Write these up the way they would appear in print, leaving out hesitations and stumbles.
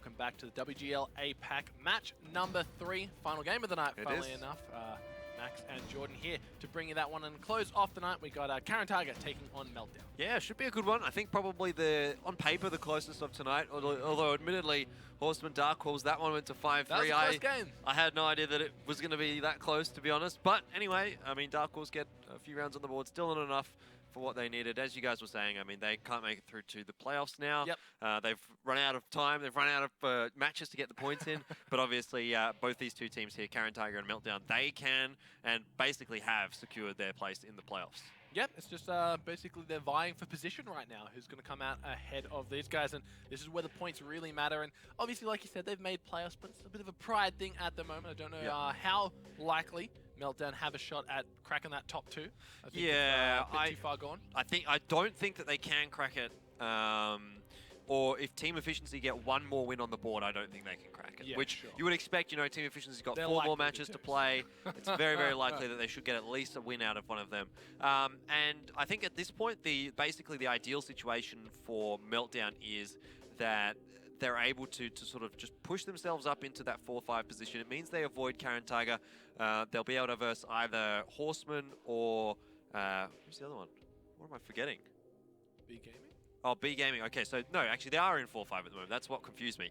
welcome back to the WGL APAC match number 3, final game of the night, funnily enough. Max and Jordan here to bring you that one and close off the night. We got Caren taking on Meltdown. Yeah, should be a good one. I think probably on paper the closest of tonight, although admittedly Horseman Dark Horse, that one went to 5-3. That was a close game. I had no idea that it was going to be that close, to be honest. But anyway, I mean, Dark Horse get a few rounds on the board, still not enough for what they needed. As you guys were saying, I mean, they can't make it through to the playoffs now. Yep. They've run out of time. They've run out of matches to get the points in. But obviously, both these two teams here, Caren and Meltdown, they can and basically have secured their place in the playoffs. Yep, it's just basically they're vying for position right now. Who's going to come out ahead of these guys? And this is where the points really matter. And obviously, like you said, they've made playoffs, but it's a bit of a pride thing at the moment. I don't know how likely Meltdown have a shot at cracking that top 2. I think it's a bit too far gone. I don't think that they can crack it. Or if Team Efficiency get one more win on the board, I don't think they can crack it. Yeah, which sure. You would expect. You know, Team Efficiency's got 4 more matches to play. It's very, very likely that they should get at least a win out of one of them. And I think at this point, basically the ideal situation for Meltdown is that they're able to sort of just push themselves up into that 4-5 position. It means they avoid Caren Tiger. They'll be able to verse either Horseman or who's the other one? What am I forgetting? B Gaming? Oh, B Gaming. Okay, so no, actually they are in 4-5 at the moment. That's what confused me.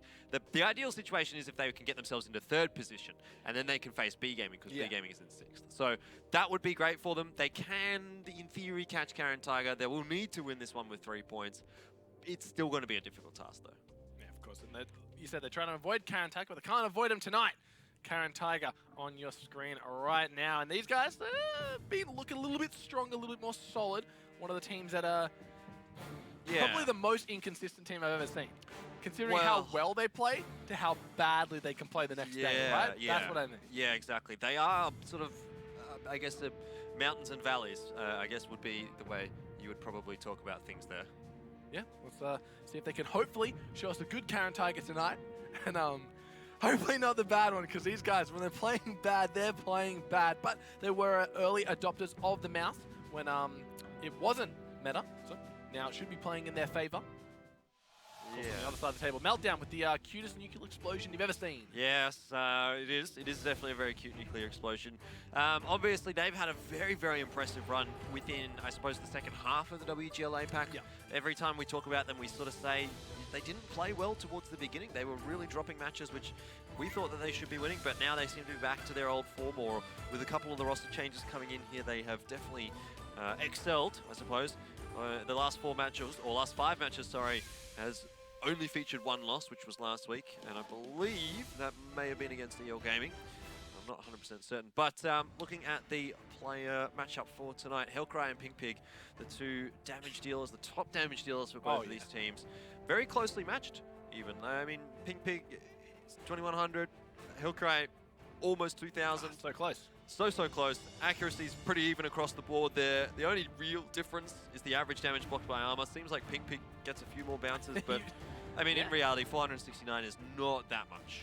The ideal situation is if they can get themselves into 3rd position, and then they can face B Gaming, because B Gaming is in 6th. So that would be great for them. They can, in theory, catch Caren Tiger. They will need to win this one with 3 points. It's still going to be a difficult task, though. Yeah, of course. And you said they're trying to avoid Caren Tiger, but they can't avoid him tonight. Caren Tiger on your screen right now. And these guys, they've been looking a little bit stronger, a little bit more solid. One of the teams that are probably the most inconsistent team I've ever seen. Considering how well they play to how badly they can play the next day, right? Yeah. That's what I mean. Yeah, exactly. They are sort of, I guess, the mountains and valleys, I guess would be the way you would probably talk about things there. Yeah, let's see if they can hopefully show us a good Caren Tiger tonight. And hopefully not the bad one, because these guys, when they're playing bad, they're playing bad. But they were early adopters of the mouse when it wasn't meta. So now it should be playing in their favor. On the other side of the table, Meltdown with the cutest nuclear explosion you've ever seen. Yes, it is. It is definitely a very cute nuclear explosion. Obviously, they've had a very, very impressive run within, I suppose, the second half of the WGL APAC. Yeah. Every time we talk about them, we sort of say they didn't play well towards the beginning. They were really dropping matches, which we thought that they should be winning, but now they seem to be back to their old form, or with a couple of the roster changes coming in here, they have definitely excelled, I suppose. The last 4 matches, or last 5 matches, sorry, has only featured 1 loss, which was last week, and I believe that may have been against Wargaming. I'm not 100% certain. But looking at the player matchup for tonight, Hellcry and Pink Pig, the 2 damage dealers, the top damage dealers for both of these teams. Very closely matched, even. I mean, Pink Pig is 2100, Hellcry almost 2000. So close. So close. Accuracy is pretty even across the board there. The only real difference is the average damage blocked by armor. Seems like Pink Pig gets a few more bounces, but I mean, in reality, 469 is not that much.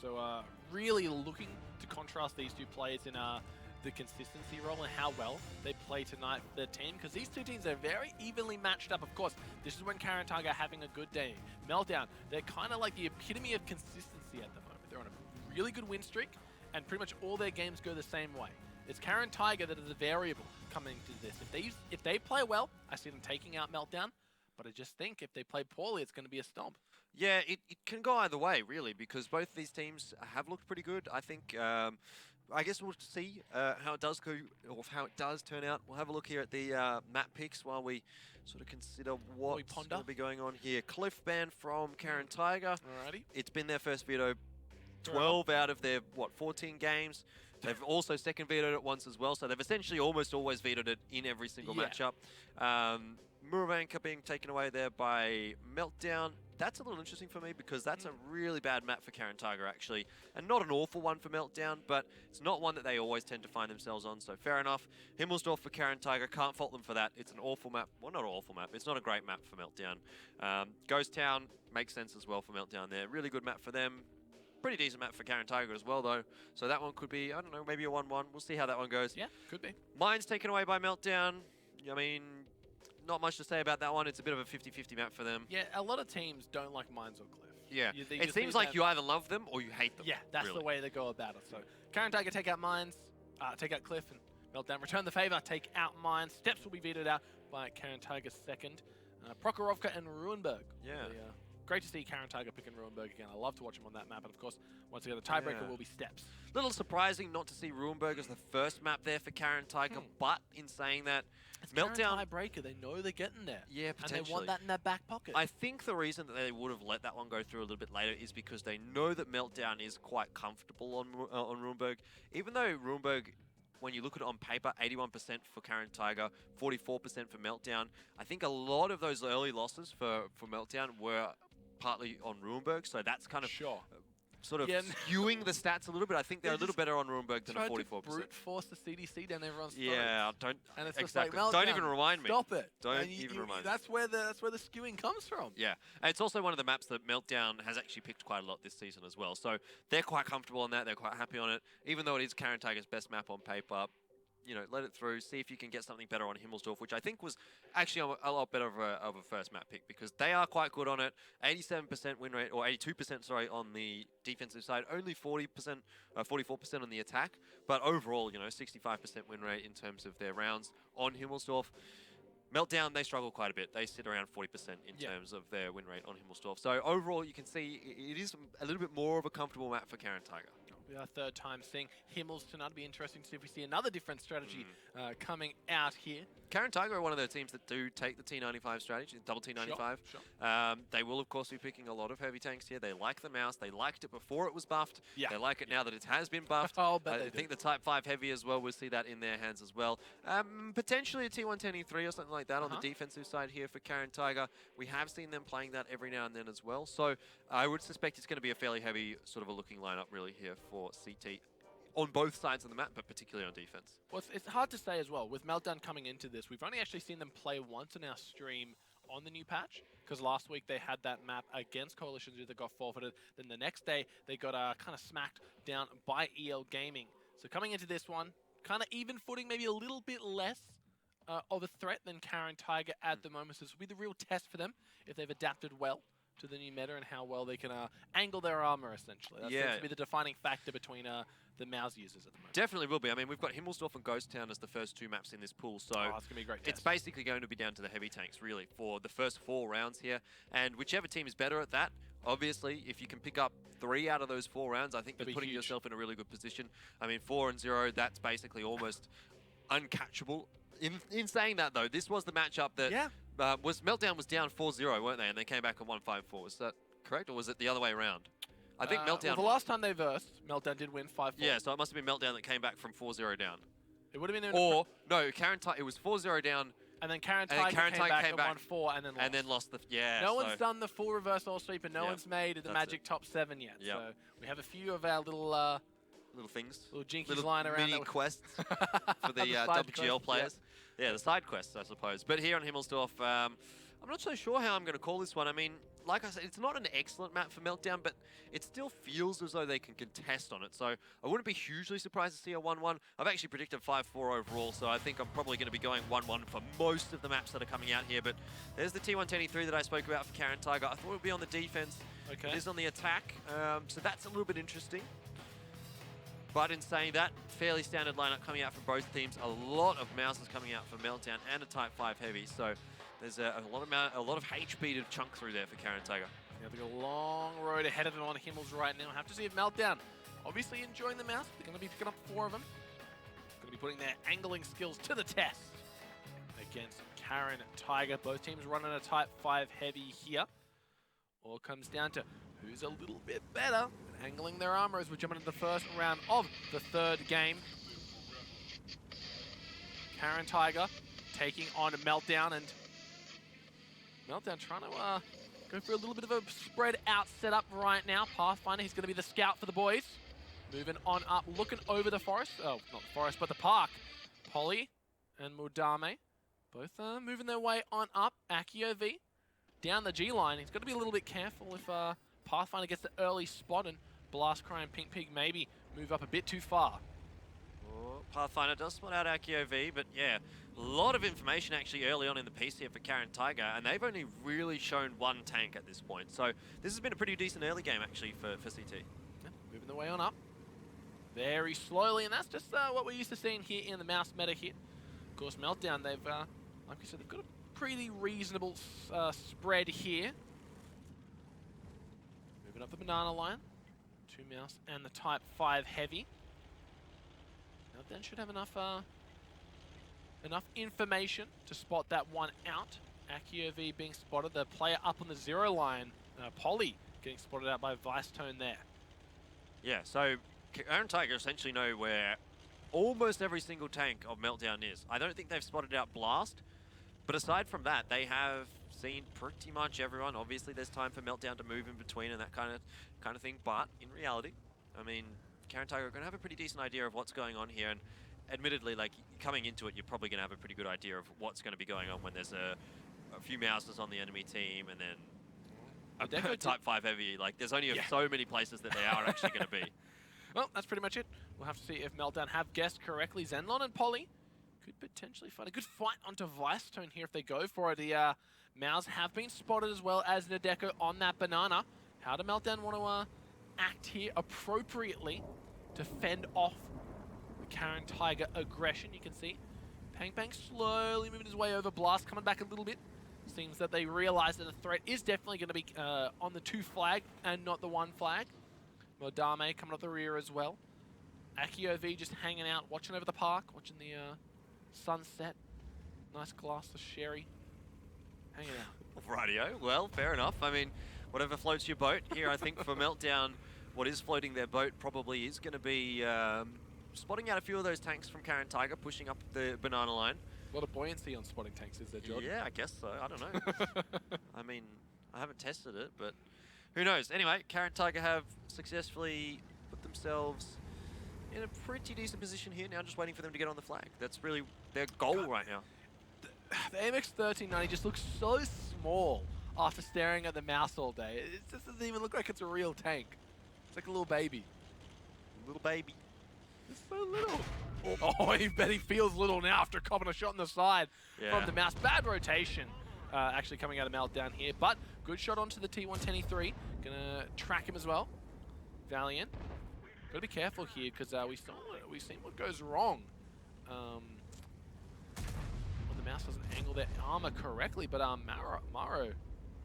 So really looking to contrast these 2 players in the consistency role and how well they play tonight for their team, because these 2 teams are very evenly matched up. Of course, this is when Caren Tiger having a good day. Meltdown, they're kind of like the epitome of consistency at the moment. They're on a really good win streak, and pretty much all their games go the same way. It's Caren Tiger that is a variable coming to this. If they play well, I see them taking out Meltdown, but I just think if they play poorly, it's going to be a stomp. Yeah, it can go either way, really, because both these teams have looked pretty good. I think, I guess we'll see how it does go, or how it does turn out. We'll have a look here at the map picks while we sort of consider what's going to be going on here. Cliff ban from Caren Tiger. Alrighty. It's been their first veto 12 out of their, 14 games. They've also second vetoed it once as well, so they've essentially almost always vetoed it in every single matchup. Muravanka being taken away there by Meltdown. That's a little interesting for me, because that's a really bad map for Caren Tiger, actually. And not an awful one for Meltdown, but it's not one that they always tend to find themselves on, so fair enough. Himmelsdorf for Caren Tiger, can't fault them for that. It's an awful map. Well, not an awful map. It's not a great map for Meltdown. Ghost Town makes sense as well for Meltdown there. Really good map for them. Pretty decent map for Caren Tiger as well, though. So that one could be, I don't know, maybe a 1-1. We'll see how that one goes. Yeah, could be. Mine's taken away by Meltdown. I mean, not much to say about that one. It's a bit of a 50-50 map for them. Yeah, a lot of teams don't like Mines or Cliff. Yeah, You it just seems need like that- you either love them or you hate them. Yeah, that's really. the way they go about it. So Caren Tiger take out Mines, take out Cliff, and Meltdown return the favor, take out Mines. Steps will be vetoed out by Caren Tiger second. Prokhorovka and Ruinberg. Yeah. Great to see Caren Tiger picking Ruinberg again. I love to watch him on that map. And of course, once again, the tiebreaker will be Steps. Little surprising not to see Ruinberg as the first map there for Caren Tiger, but in saying that, It's Meltdown... Caren tiebreaker. They know they're getting there. Yeah, potentially. And they want that in their back pocket. I think the reason that they would have let that one go through a little bit later is because they know that Meltdown is quite comfortable on Ruinberg. Even though Ruinberg, when you look at it on paper, 81% for Caren Tiger, 44% for Meltdown. I think a lot of those early losses for Meltdown were partly on Ruinberg, so that's kind of sort of skewing the stats a little bit. I think they're a little better on Ruinberg than a 44%. Brute force the CDC down everyone's throat. Yeah, don't. And it's exactly. just like, Don't even remind me. Stop it. Don't And even remind me. That's where the skewing comes from. Yeah, and it's also one of the maps that Meltdown has actually picked quite a lot this season as well. So they're quite comfortable on that. They're quite happy on it, even though it is Caren Tiger's best map on paper. You know, let it through, see if you can get something better on Himmelsdorf, which I think was actually a lot better of a first map pick because they are quite good on it. 87% win rate, or 82%, sorry, on the defensive side. Only 44% on the attack. But overall, you know, 65% win rate in terms of their rounds on Himmelsdorf. Meltdown, they struggle quite a bit. They sit around 40% in terms of their win rate on Himmelsdorf. So overall, you can see it is a little bit more of a comfortable map for Caren Tiger. Our third time seeing Himmels tonight. It'll be interesting to see if we see another different strategy coming out here. Caren Tiger are one of the teams that do take the T95 strategy, double T95. Sure. They will, of course, be picking a lot of heavy tanks here. They like the mouse. They liked it before it was buffed. Yeah. They like it now that it has been buffed. I'll bet I think the Type 5 heavy as well, we'll see that in their hands as well. Potentially a T110E3 or something like that on the defensive side here for Caren Tiger. We have seen them playing that every now and then as well. So I would suspect it's going to be a fairly heavy sort of a looking lineup really here for CT. On both sides of the map, but particularly on defense. Well, it's hard to say as well. With Meltdown coming into this, we've only actually seen them play once in our stream on the new patch, because last week they had that map against Coalitions that got forfeited. Then the next day, they got kind of smacked down by EL Gaming. So coming into this one, kind of even footing, maybe a little bit less of a threat than Caren Tiger at the moment. So this will be the real test for them if they've adapted well to the new meta and how well they can angle their armor, essentially. That seems to be the defining factor between the mouse users at the moment. Definitely will be. I mean, we've got Himmelsdorf and Ghost Town as the first two maps in this pool, so it's going to be a great test. It's basically going to be down to the heavy tanks, really, for the first 4 rounds here. And whichever team is better at that, obviously, if you can pick up 3 out of those 4 rounds, I think you're putting yourself in a really good position. I mean, 4-0, that's basically almost uncatchable. In saying that, though, this was the matchup that Meltdown was down 4-0, weren't they? And they came back and won 5-4. Was that correct, or was it the other way around? I think Meltdown... Well, the last time they versed, Meltdown did win 5-4. Yeah, so it must have been Meltdown that came back from 4-0 down. It would have been... Or, no, Caren Tiger, it was 4-0 down... And then Caren Tiger came back and won 4 and then lost. And then lost the... Yeah, No one's done the full reverse all sweep and no one's made the Magic top 7 yet. Yep. So we have a few of our little... little things. Little jinkies lying around. Mini quests for the WGL players. Yeah, the side quests, I suppose. But here on Himmelsdorf, I'm not so sure how I'm going to call this one. I mean, like I said, it's not an excellent map for Meltdown, but it still feels as though they can contest on it. So I wouldn't be hugely surprised to see a 1-1. I've actually predicted 5-4 overall, so I think I'm probably going to be going 1-1 for most of the maps that are coming out here. But there's the T110E3 that I spoke about for Caren Tiger. I thought it would be on the defense. Okay. It is on the attack, so that's a little bit interesting. But in saying that, fairly standard lineup coming out from both teams. A lot of mouses coming out for Meltdown and a Type 5 heavy. So there's a lot of HP to chunk through there for Caren Tiger. Yeah, they've got a long road ahead of them on Himmels right now. Have to see if Meltdown, obviously enjoying the mouse. They're going to be picking up 4 of them. Going to be putting their angling skills to the test against Caren Tiger. Both teams running a Type 5 heavy here. All comes down to who's a little bit better at angling their armor as we jump into the first round of the 3rd game. Caren Tiger taking on Meltdown, and Meltdown trying to go for a little bit of a spread out setup right now. Pathfinder, he's going to be the scout for the boys. Moving on up, looking over the forest. Oh, not the forest, but the park. Polly and Mudame both moving their way on up. Akio V down the G line. He's got to be a little bit careful if Pathfinder gets the early spot, and Blast Cry and Pink Pig maybe move up a bit too far. Oh, Pathfinder does spot out APAC, but yeah, a lot of information actually early on in the piece here for Caren Tiger, and they've only really shown one tank at this point. So this has been a pretty decent early game actually for CT. Yeah, moving the way on up. Very slowly, and that's just what we're used to seeing here in the mouse meta here. Of course, Meltdown, they've, like we said, they've got a pretty reasonable spread here. Moving up the banana line. 2 mouse and the Type 5 heavy. Meltdown should have enough information to spot that one out. APAC being spotted, the player up on the 0 line. Polly getting spotted out by Vicetone there. Yeah, so Caren Tiger essentially know where almost every single tank of Meltdown is. I don't think they've spotted out Blast, but aside from that, they have seen pretty much everyone. Obviously, there's time for Meltdown to move in between and that kind of thing, but in reality, I mean, Caren Tiger are going to have a pretty decent idea of what's going on here, and admittedly, like, coming into it, you're probably going to have a pretty good idea of what's going to be going on when there's a few mouses on the enemy team, and then a Type 5 heavy. Like, there's only so many places that they are actually going to be. Well, that's pretty much it. We'll have to see if Meltdown have guessed correctly. Zenlon and Polly could potentially find a good fight onto Vicetone here if they go for it. The Mouse have been spotted as well as Nadeko on that banana. How do Meltdown want to act here appropriately to fend off the Caren Tiger aggression? You can see Pang Pang slowly moving his way over. Blast coming back a little bit. Seems that they realize that the threat is definitely going to be on the 2 flag and not the 1 flag. Modame coming up the rear as well. APAC just hanging out, watching over the park, watching the sunset. Nice glass of sherry. Hanging out. Rightio. Well, fair enough. I mean, whatever floats your boat here, I think for Meltdown, what is floating their boat probably is going to be spotting out a few of those tanks from Caren Tiger, pushing up the banana line. A lot of buoyancy on spotting tanks, is there, Jordan? Yeah, I guess so. I don't know. I mean, I haven't tested it, but who knows? Anyway, Caren Tiger have successfully put themselves in a pretty decent position here. Now just waiting for them to get on the flag. That's really their goal right now. The MX 1390 just looks so small after staring at the mouse all day. It just doesn't even look like it's a real tank. It's like a little baby. Little baby. It's so little. Oh, I bet he feels little now after copping a shot on the side from the mouse. Bad rotation actually coming out of Meltdown here, but good shot onto the T110E3. Gonna track him as well. Valiant. Gotta be careful here because we've seen what goes wrong when the mouse doesn't angle their armor correctly. But Maro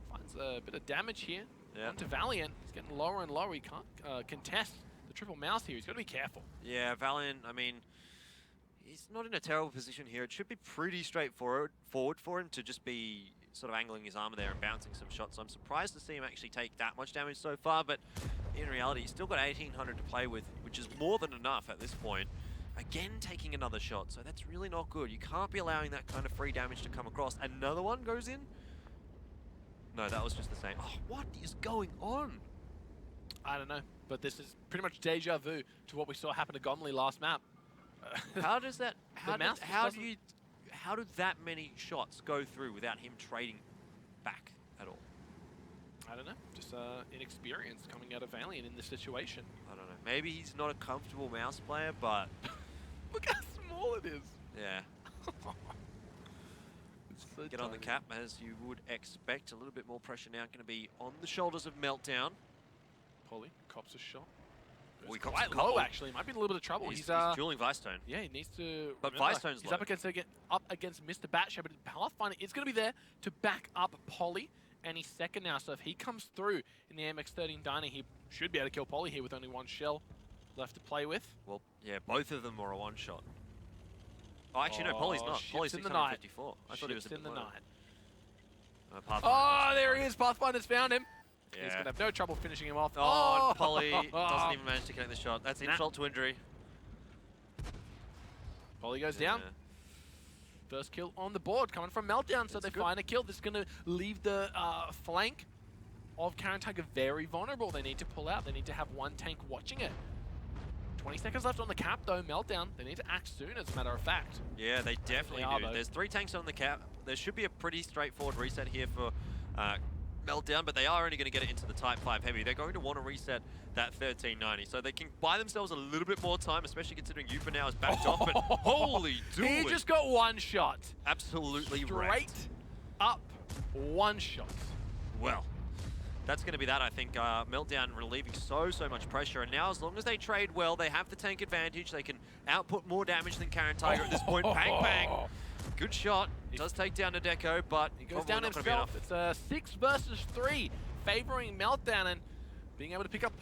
finds a bit of damage here onto Valiant. He's getting lower and lower. He can't contest the triple mouse here. He's got to be careful. Yeah, Valiant, I mean, he's not in a terrible position here. It should be pretty straightforward for him to just be sort of angling his armor there and bouncing some shots. So I'm surprised to see him actually take that much damage so far, but in reality, he's still got 1800 to play with, which is more than enough at this point. Again, taking another shot, so that's really not good. You can't be allowing that kind of free damage to come across. Another one goes in? No, that was just the same. Oh, what is going on? I don't know, but this is pretty much deja vu to what we saw happen to Gomley last map. How does that? How did that many shots go through without him trading back at all? I don't know. Just inexperience coming out of Valiant in this situation. I don't know. Maybe he's not a comfortable mouse player, but look how small it is. Yeah. So get on the cap as you would expect. A little bit more pressure now going to be on the shoulders of Meltdown. Polly cops a shot. Well, quite low actually. Might be in a little bit of trouble. He's dueling Vicetone. Yeah, he needs to. But Vicetone's he's low. up against Mr. Batshot, but Pathfinder is going to be there to back up Polly, and he's second now. So if he comes through in the MX-13 Diner, he should be able to kill Polly here with only 1 shell left to play with. Well, yeah, both of them are a 1-shot. Oh, actually, no, Polly's not. Polly's 654. I thought he was a bit in the low. night. Oh, there he is. Pathfinder's found him. Yeah. He's going to have no trouble finishing him off. Oh, and Polly doesn't even manage to connect the shot. That's insult to injury. Polly goes down. First kill on the board coming from Meltdown, so they find a kill. This is going to leave the flank of Caren Tiger very vulnerable. They need to pull out. They need to have 1 tank watching it. 20 seconds left on the cap, though. Meltdown, they need to act soon, as a matter of fact. Yeah, they definitely do. There's 3 tanks on the cap. There should be a pretty straightforward reset here for Meltdown, but they are only going to get it into the Type 5 Heavy. They're going to want to reset that 1390, so they can buy themselves a little bit more time, especially considering Yupa now is backed off, but holy dooly. He just got one shot. Absolutely Straight wrecked. up one shot. Well, that's going to be that, I think. Meltdown relieving so much pressure, and now as long as they trade well, they have the tank advantage. They can output more damage than Caren Tiger at this point. Bang, bang. Good shot. He does take down Nadeko, but he goes down himself. It's a 6 versus 3, favoring Meltdown, and being able to pick up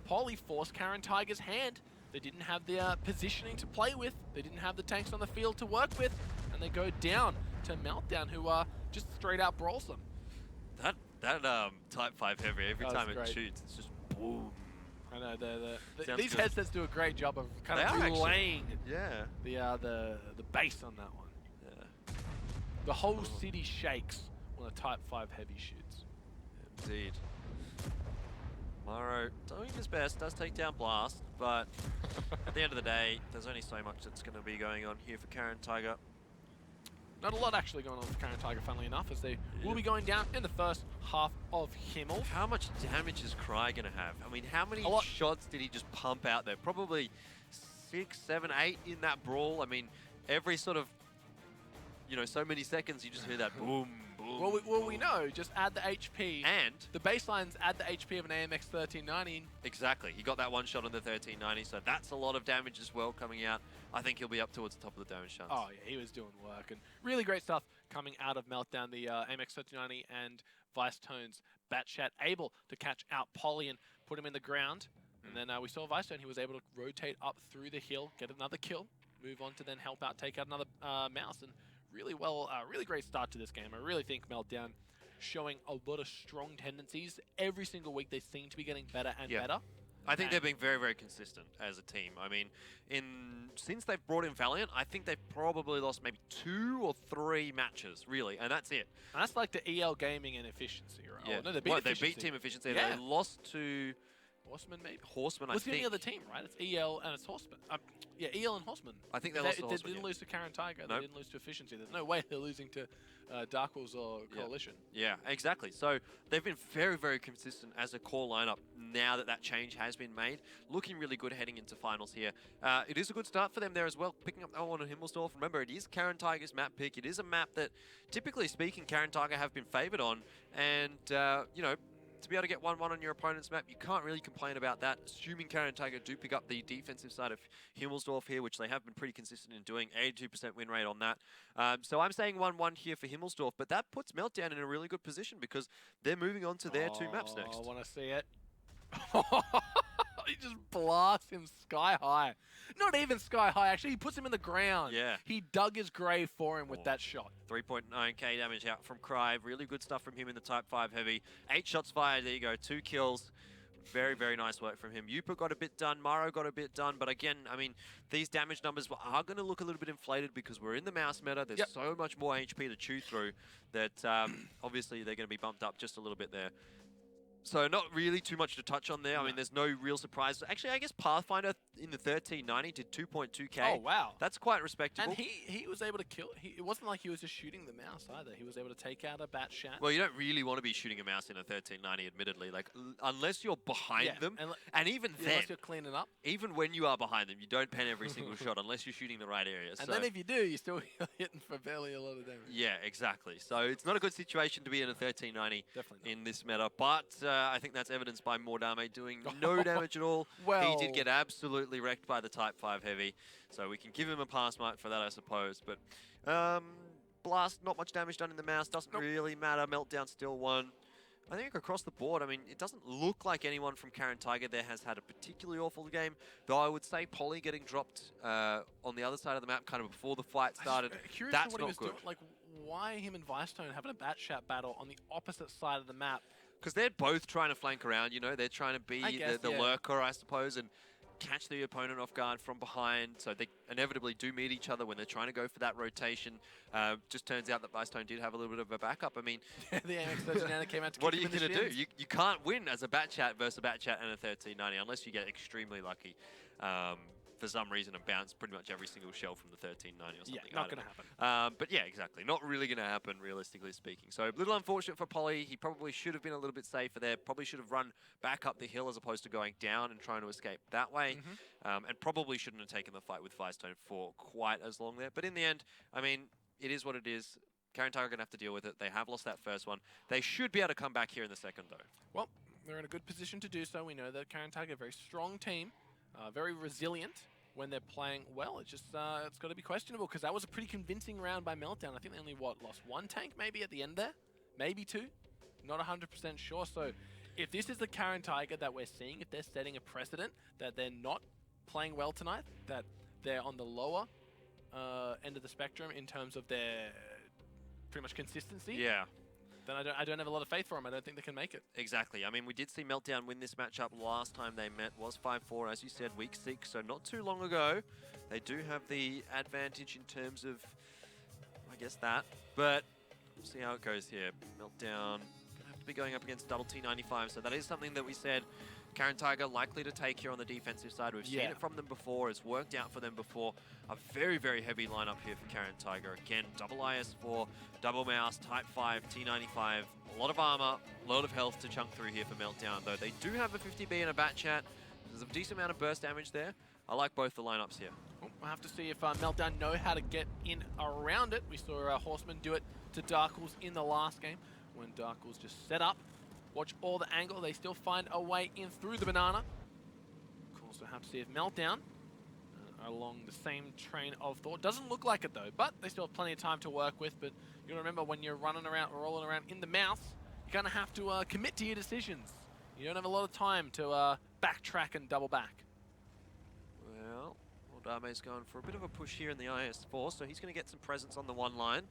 Poly forced Caren Tiger's hand. They didn't have the positioning to play with. They didn't have the tanks on the field to work with, and they go down to Meltdown, who just straight out brawls them. That Type 5 Heavy, every time it great. shoots, it's just boom. I know, these good. headsets do a great job of kind of relaying the bass on that one. Yeah. The whole city shakes when a Type 5 Heavy shoots. Indeed. Maro doing his best, does take down Blast, but at the end of the day, there's only so much that's going to be going on here for Caren Tiger. Not a lot actually going on with Caren Tiger, funnily enough, as they will be going down in the first half of Himmel. How much damage is Cry going to have? I mean, how many shots did he just pump out there? Probably 6, 7, 8 in that brawl. I mean, every sort of, so many seconds you just hear that boom, boom. Well, we know, just add the HP. And the baselines add the HP of an AMX 1390. Exactly. He got that one shot on the 1390, so that's a lot of damage as well coming out. I think he'll be up towards the top of the damage chance. Oh, yeah, he was doing work. And really great stuff coming out of Meltdown. The AMX 1390 and Vice Tones Batchat able to catch out Poly and put him in the ground. And then we saw Vice Tone. He was able to rotate up through the hill, get another kill, move on to then help out, take out another mouse. And really really great start to this game. I really think Meltdown showing a lot of strong tendencies. Every single week they seem to be getting better and better. I think they're being very consistent as a team. I mean, since they've brought in Valiant, I think they've probably lost maybe 2 or 3 matches, really, and that's it. And that's like the EL Gaming and efficiency, right? Yeah. Oh, no, they beat Team Efficiency. Yeah. They lost to Horseman, maybe? Horseman, I think. What's the only other team, right? It's EL and it's Horseman. Yeah, EL and Horseman. I think they lost to Horseman. They didn't lose to Caren Tiger. Nope. They didn't lose to Efficiency. There's no way they're losing to Dark Wolves or Coalition. Yeah, exactly. So they've been very consistent as a core lineup now that change has been made. Looking really good heading into finals here. It is a good start for them there as well, picking up that one on Himmelsdorf. Remember, it is Caren Tiger's map pick. It is a map that, typically speaking, Caren Tiger have been favoured on. And, to be able to get 1-1 on your opponent's map, you can't really complain about that, assuming Caren Tiger do pick up the defensive side of Himmelsdorf here, which they have been pretty consistent in doing, 82% win rate on that. So I'm saying 1-1 here for Himmelsdorf, but that puts Meltdown in a really good position because they're moving on to their 2 maps next. I want to see it. He just blasts him sky high. Not even sky high, actually. He puts him in the ground. Yeah. He dug his grave for him with that shot. 3.9k damage out from Cry. Really good stuff from him in the Type 5 Heavy. 8 shots fired. There you go. 2 kills. Very nice work from him. Yupa got a bit done. Maro got a bit done. But again, I mean, these damage numbers are going to look a little bit inflated because we're in the mouse meta. There's so much more HP to chew through that obviously they're going to be bumped up just a little bit there. So not really too much to touch on there. I mean, there's no real surprise. Actually, I guess Pathfinder in the 1390 did 2.2k. Oh, wow. That's quite respectable. And he was able to kill. It wasn't like he was just shooting the mouse either. He was able to take out a Batchat. Well, you don't really want to be shooting a mouse in a 1390, admittedly. Like, unless you're behind them. And even then, unless you're cleaning up. Even when you are behind them, you don't pen every single shot unless you're shooting the right areas. And then if you do, you're still hitting for barely a lot of damage. Yeah, exactly. So it's not a good situation to be in a 1390 in this meta. But I think that's evidenced by Mordame doing no damage at all. Well, he did get absolutely wrecked by the Type 5 Heavy, so we can give him a pass mark for that, I suppose. But Blast, not much damage done in the mouse, doesn't really matter. Meltdown still won. I think across the board, I mean, it doesn't look like anyone from Caren Tiger there has had a particularly awful game, though I would say Poly getting dropped on the other side of the map kind of before the fight started. That's what not he was good. Doing. Like, why him and Vice Tone having a Batchat battle on the opposite side of the map? Because they're both trying to flank around, they're trying to be the lurker, I suppose, and catch the opponent off guard from behind. So they inevitably do meet each other when they're trying to go for that rotation. Just turns out that Vice Tone did have a little bit of a backup. I mean, the AMX 1390 came out to what are you going to do? You can't win as a Batchat versus a Batchat and a 1390 unless you get extremely lucky. for some reason and bounce pretty much every single shell from the 1390 or something. Yeah, not going to happen. But yeah, exactly. Not really going to happen, realistically speaking. So a little unfortunate for Polly. He probably should have been a little bit safer there. Probably should have run back up the hill as opposed to going down and trying to escape that way. And probably shouldn't have taken the fight with Firestone for quite as long there. But in the end, I mean, it is what it is. Caren Tiger are going to have to deal with it. They have lost that first one. They should be able to come back here in the second, though. Well, they're in a good position to do so. We know that Caren Tiger, a very strong team, very resilient when they're playing well. It's just, it's got to be questionable because that was a pretty convincing round by Meltdown. I think they only, lost one tank maybe at the end there? Maybe two? Not 100% sure. So if this is the Caren Tiger that we're seeing, if they're setting a precedent that they're not playing well tonight, that they're on the lower end of the spectrum in terms of their pretty much consistency, Yeah. then I don't have a lot of faith for them. I don't think they can make it. Exactly. I mean, we did see Meltdown win this matchup last time they met. Was 5-4, as you said, week 6, so not too long ago. They do have the advantage in terms of, I guess, that. But we'll see how it goes here. Meltdown gonna have to be going up against double T95, so that is something that we said Caren Tiger likely to take here on the defensive side. We've seen it from them before. It's worked out for them before. A very, very heavy lineup here for Caren Tiger. Again, double IS4, double mouse, type 5, T95. A lot of armor, a lot of health to chunk through here for Meltdown, though. They do have a 50B and a bat chat. There's a decent amount of burst damage there. I like both the lineups here. Well, we'll have to see if Meltdown know how to get in around it. We saw Horseman do it to Darkles in the last game when Darkles just set up. Watch all the angle. They still find a way in through the banana. Of course, we'll have to see if Meltdown are along the same train of thought. Doesn't look like it, though, but they still have plenty of time to work with. But you gotta remember, when you're running around, rolling around in the mouse, you're gonna have to commit to your decisions. You don't have a lot of time to backtrack and double back. Well, Dame's going for a bit of a push here in the IS4, so he's going to get some presence on the one line.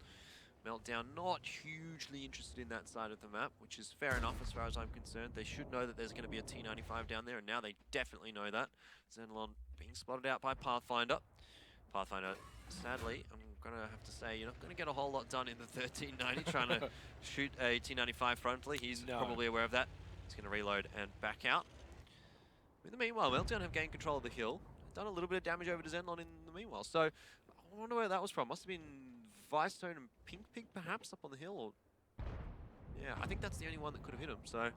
Meltdown not hugely interested in that side of the map, which is fair enough as far as I'm concerned. They should know that there's going to be a T95 down there, and now they definitely know that. Zenlon being spotted out by Pathfinder. Pathfinder, sadly, I'm going to have to say, you're not going to get a whole lot done in the 1390 trying to shoot a T95 frontally. He's probably aware of that. He's going to reload and back out. In the meanwhile, Meltdown have gained control of the hill. Done a little bit of damage over to Zenlon in the meanwhile. So, I wonder where that was from. Must have been Vicestone and Pink Pig perhaps up on the hill. Or yeah, I think that's the only one that could have hit him. So,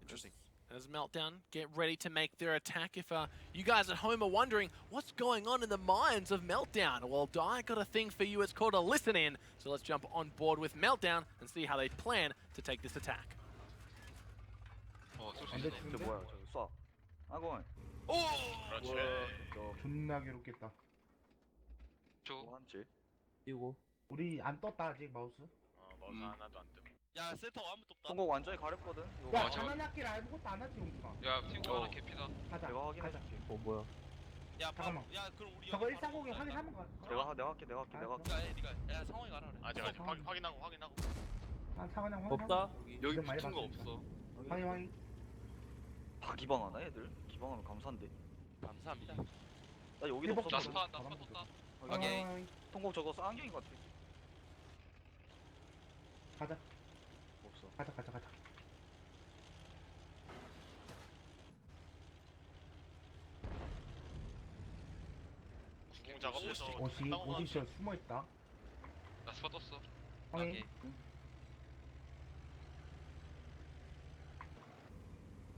interesting. As Meltdown get ready to make their attack. If you guys at home are wondering what's going on in the minds of Meltdown, well, I got a thing for you. It's called a listen in. So let's jump on board with Meltdown and see how they plan to take this attack. 근데 뭐야 저기 쏴 아공 오! 그렇지. 존나 괴롭겠다 저 한지 이거 우리 안 떴다 아직 마우스 마우스 하나도 안 뜸. 야 세터 아무것도 없다. 통곡 완전히 가렸거든 이거 야, 야 장난학기를 아무것도 안 하지 용수가 야 친구 하나 개피다. 가자 내가 확인해줄게 뭐야? 야, 잠깐만. 야 그럼 우리 저거 여기 140에 바로 확인하면 가 내가 할게. 알았어. 야, 니가 야 상황이 가라 그래. 아직 확인하고. 아 사과냥 없다. 여기 이거 많이 붙은 거 봤으니까. 없어. 확인 다 기방하나 애들? 기방하면 감사한데. 감사합니다. 나 여기도 일본 없어. 나 저거. 스파 바람 떴다. 오케이. 통곡 저거 쌍경인 것 같아. 가자 없어. 가자 구경 작업해서 어디 있어 숨어있다 나 스파 떴어. 확인 오케이.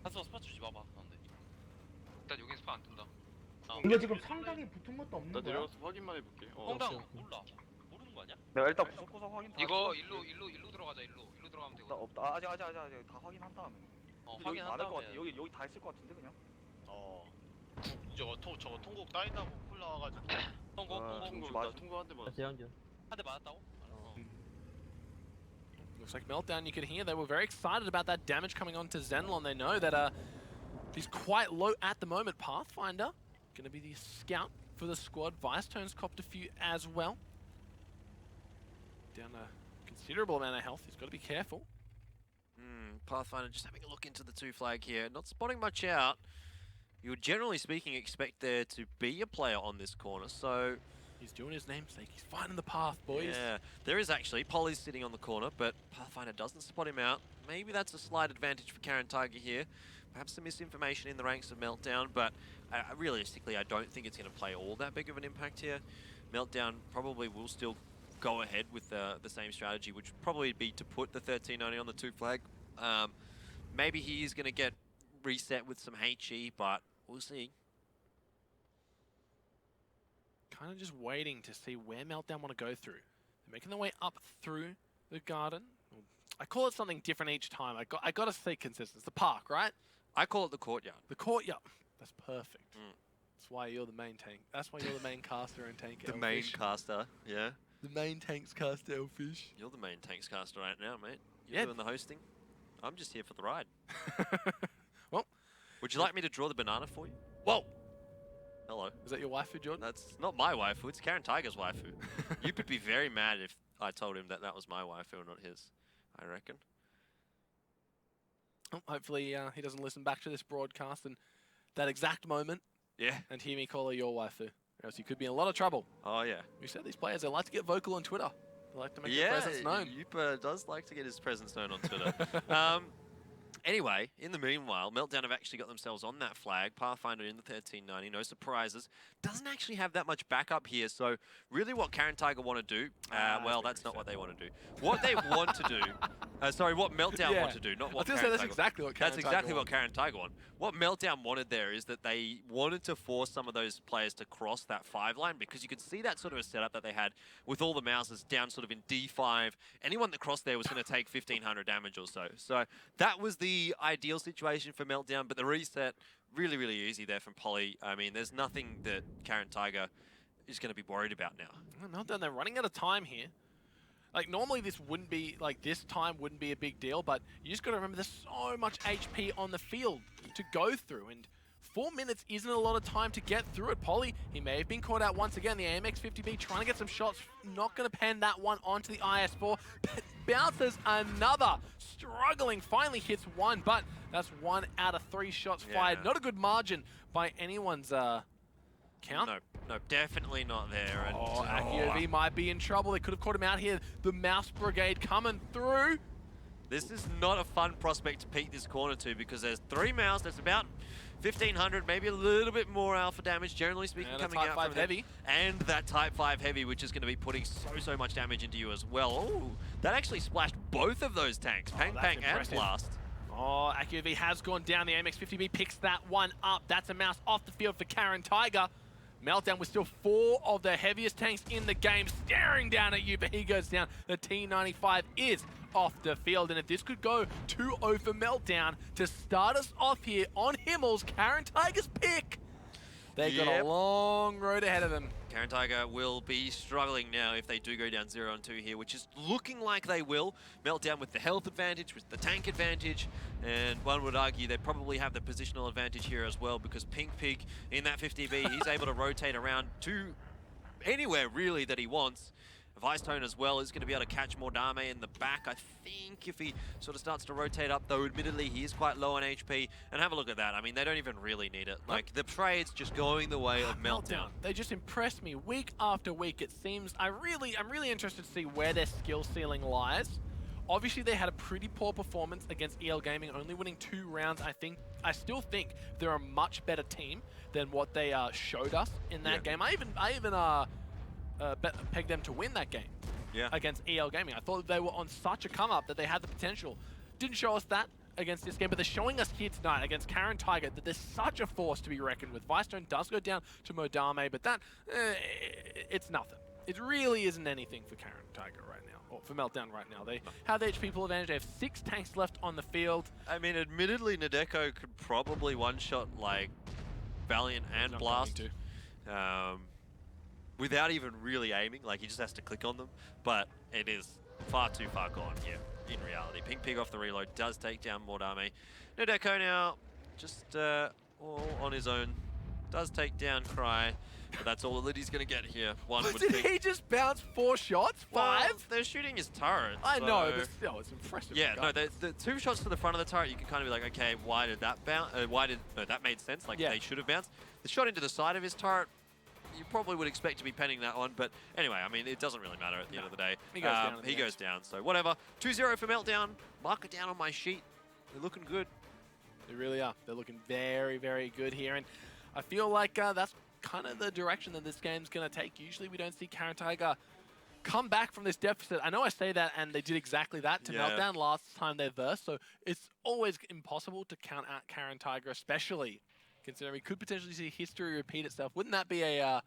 한서 스팟 주지 마봐. 안돼. 일단 여기 스파 안 뜬다. 이거 지금 상당히 붙은 것도 없는 나 거야 내려가서 확인만 해볼게. 홍당 몰라. 모르는 거 아니야? 내가 일단 부숴고서 확인 다. 이거 했어. 일로 들어가자. 일로 들어가면 나 되거든. 없다. 아, 아직 다 확인한 다음에. 여기 확인한 많을 것 다음에. 같아. 여기 다 있을 것 같은데 그냥. 저거 통곡 따인다고 콜 나와가지고. 통곡 맞아. 통곡 한대 맞았어. 한 대 맞았다고? Looks like Meltdown, you could hear they were very excited about that damage coming on to Zenlon. They know that he's quite low at the moment. Pathfinder, going to be the scout for the squad. Vicestone's copped a few as well. Down a considerable amount of health. He's got to be careful. Pathfinder just having a look into the two flag here. Not spotting much out. You would generally speaking expect there to be a player on this corner, so He's doing his namesake. He's finding the path, boys. yeah, there is actually. Polly's sitting on the corner, but Pathfinder doesn't spot him out. Maybe that's a slight advantage for Caren Tiger here. Perhaps some misinformation in the ranks of Meltdown, but realistically, I don't think it's going to play all that big of an impact here. Meltdown probably will still go ahead with the same strategy, which would probably be to put the 1390 on the 2 flag. Maybe he is going to get reset with some HE, but we'll see. Kind of just waiting to see where Meltdown want to go through. They're making their way up through the garden. I call it something different each time. I got to say consistent. It's the park, right? I call it the courtyard. The courtyard. That's perfect. That's why you're the main tank. That's why you're the main caster and tank. The main caster, yeah. The main tanks caster, Elfish. You're the main tanks caster right now, mate. You're Yeah. doing the hosting. I'm just here for the ride. Well, would you like me to draw the banana for you? whoa. Hello. Is that your waifu, Jordan? That's not my waifu, it's Caren Tiger's waifu. You would be very mad if I told him that that was my waifu and not his, I reckon. Well, hopefully he doesn't listen back to this broadcast and that exact moment Yeah. and hear me call her your waifu. Or else you could be in a lot of trouble. Oh, yeah. We said these players, they like to get vocal on Twitter. They like to make their presence known. Yupa does like to get his presence known on Twitter. Anyway, in the meanwhile, Meltdown have actually got themselves on that flag. Pathfinder in the 1390, no surprises. Doesn't actually have that much backup here, so really what Caren Tiger want to do, well, that's not what they want to do. What they want to do, sorry, what Meltdown want to do, not what I was Caren gonna say, that's Tiger exactly what Caren That's exactly Tiger what Caren Tiger want. What Meltdown wanted there is that they wanted to force some of those players to cross that 5 line, because you could see that sort of a setup that they had with all the mouses down sort of in D5. Anyone that crossed there was going to take 1,500 damage or so. So that was the ideal situation for Meltdown, but the reset, really, really easy there from Polly. I mean, there's nothing that Caren Tiger is going to be worried about now. Well, Meltdown, they're running out of time here. Like, normally this wouldn't be, like, this time wouldn't be a big deal, but you just got to remember there's so much HP on the field to go through, and 4 minutes isn't a lot of time to get through it. Polly, he may have been caught out once again. The AMX-50B trying to get some shots, not going to pen that one onto the IS-4. Bounces another, struggling, finally hits one, but that's 1 out of 3 shots fired. Not a good margin by anyone's count. No, definitely not there. And AkiOV might be in trouble. They could have caught him out here. The Mouse Brigade coming through. This is not a fun prospect to peek this corner to, because there's 3 Mouse. There's about 1,500, maybe a little bit more alpha damage, generally speaking, And coming Type out 5 from them. heavy. And that Type 5 heavy, which is going to be putting so much damage into you as well. Oh, that actually splashed both of those tanks, Pang that's Pang and impressive. Blast. Oh, AkiOV has gone down. The AMX-50B picks that one up. That's a Mouse off the field for Caren Tiger. Meltdown with still 4 of the heaviest tanks in the game staring down at you, but he goes down. The T95 is off the field, and if this could go 2-0 for Meltdown to start us off here on Himmel's Caren Tiger's pick, they've got a long road ahead of them. Caren Tiger will be struggling now if they do go down 0-2 here, which is looking like they will. Meltdown with the health advantage, with the tank advantage, and one would argue they probably have the positional advantage here as well, because Pink Pig in that 50B, he's able to rotate around to anywhere really that he wants. Vice Tone as well is going to be able to catch Mordame in the back, I think, if he sort of starts to rotate up, though admittedly he is quite low on HP. And have a look at that. I mean, they don't even really need it. Like, the trade's just going the way of Meltdown. They just impress me week after week, it seems. I'm really interested to see where their skill ceiling lies. Obviously, they had a pretty poor performance against EL Gaming, only winning 2 rounds. I still think they're a much better team than what they showed us in that game. I even pegged them to win that game against EL Gaming. I thought they were on such a come-up that they had the potential. Didn't show us that against this game, but they're showing us here tonight against Caren Tiger that there's such a force to be reckoned with. Vicestone does go down to Modame, but that, it's nothing. It really isn't anything for Caren Tiger right now, or for Meltdown right now. They have the HP pool advantage. They have 6 tanks left on the field. I mean, admittedly, Nadeko could probably one-shot, like, Valiant and Blast. Without even really aiming, like he just has to click on them, but it is far too far gone here in reality. Pink Pig off the reload does take down Mordame. Nadeko now just all on his own, does take down Cry, but that's all that he's going to get here. One would Did think. he just bounce 4 shots? 5? Well, they're shooting his turret. I so know, but still, it's impressive. yeah, no, the 2 shots to the front of the turret, you can kind of be like, okay, why did that bounce? No, that made sense. Like they should have bounced. The shot into the side of his turret, you probably would expect to be penning that one, but anyway, I mean, it doesn't really matter at the end of the day. He goes down. He goes down, so whatever. 2-0 for Meltdown. Mark it down on my sheet. They're looking good. They really are. They're looking very, very good here. And I feel like that's kind of the direction that this game's going to take. Usually we don't see Caren Tiger come back from this deficit. I know I say that, and they did exactly that to Meltdown last time they versed, so it's always impossible to count out Caren Tiger, especially considering we could potentially see history repeat itself. Wouldn't that be a...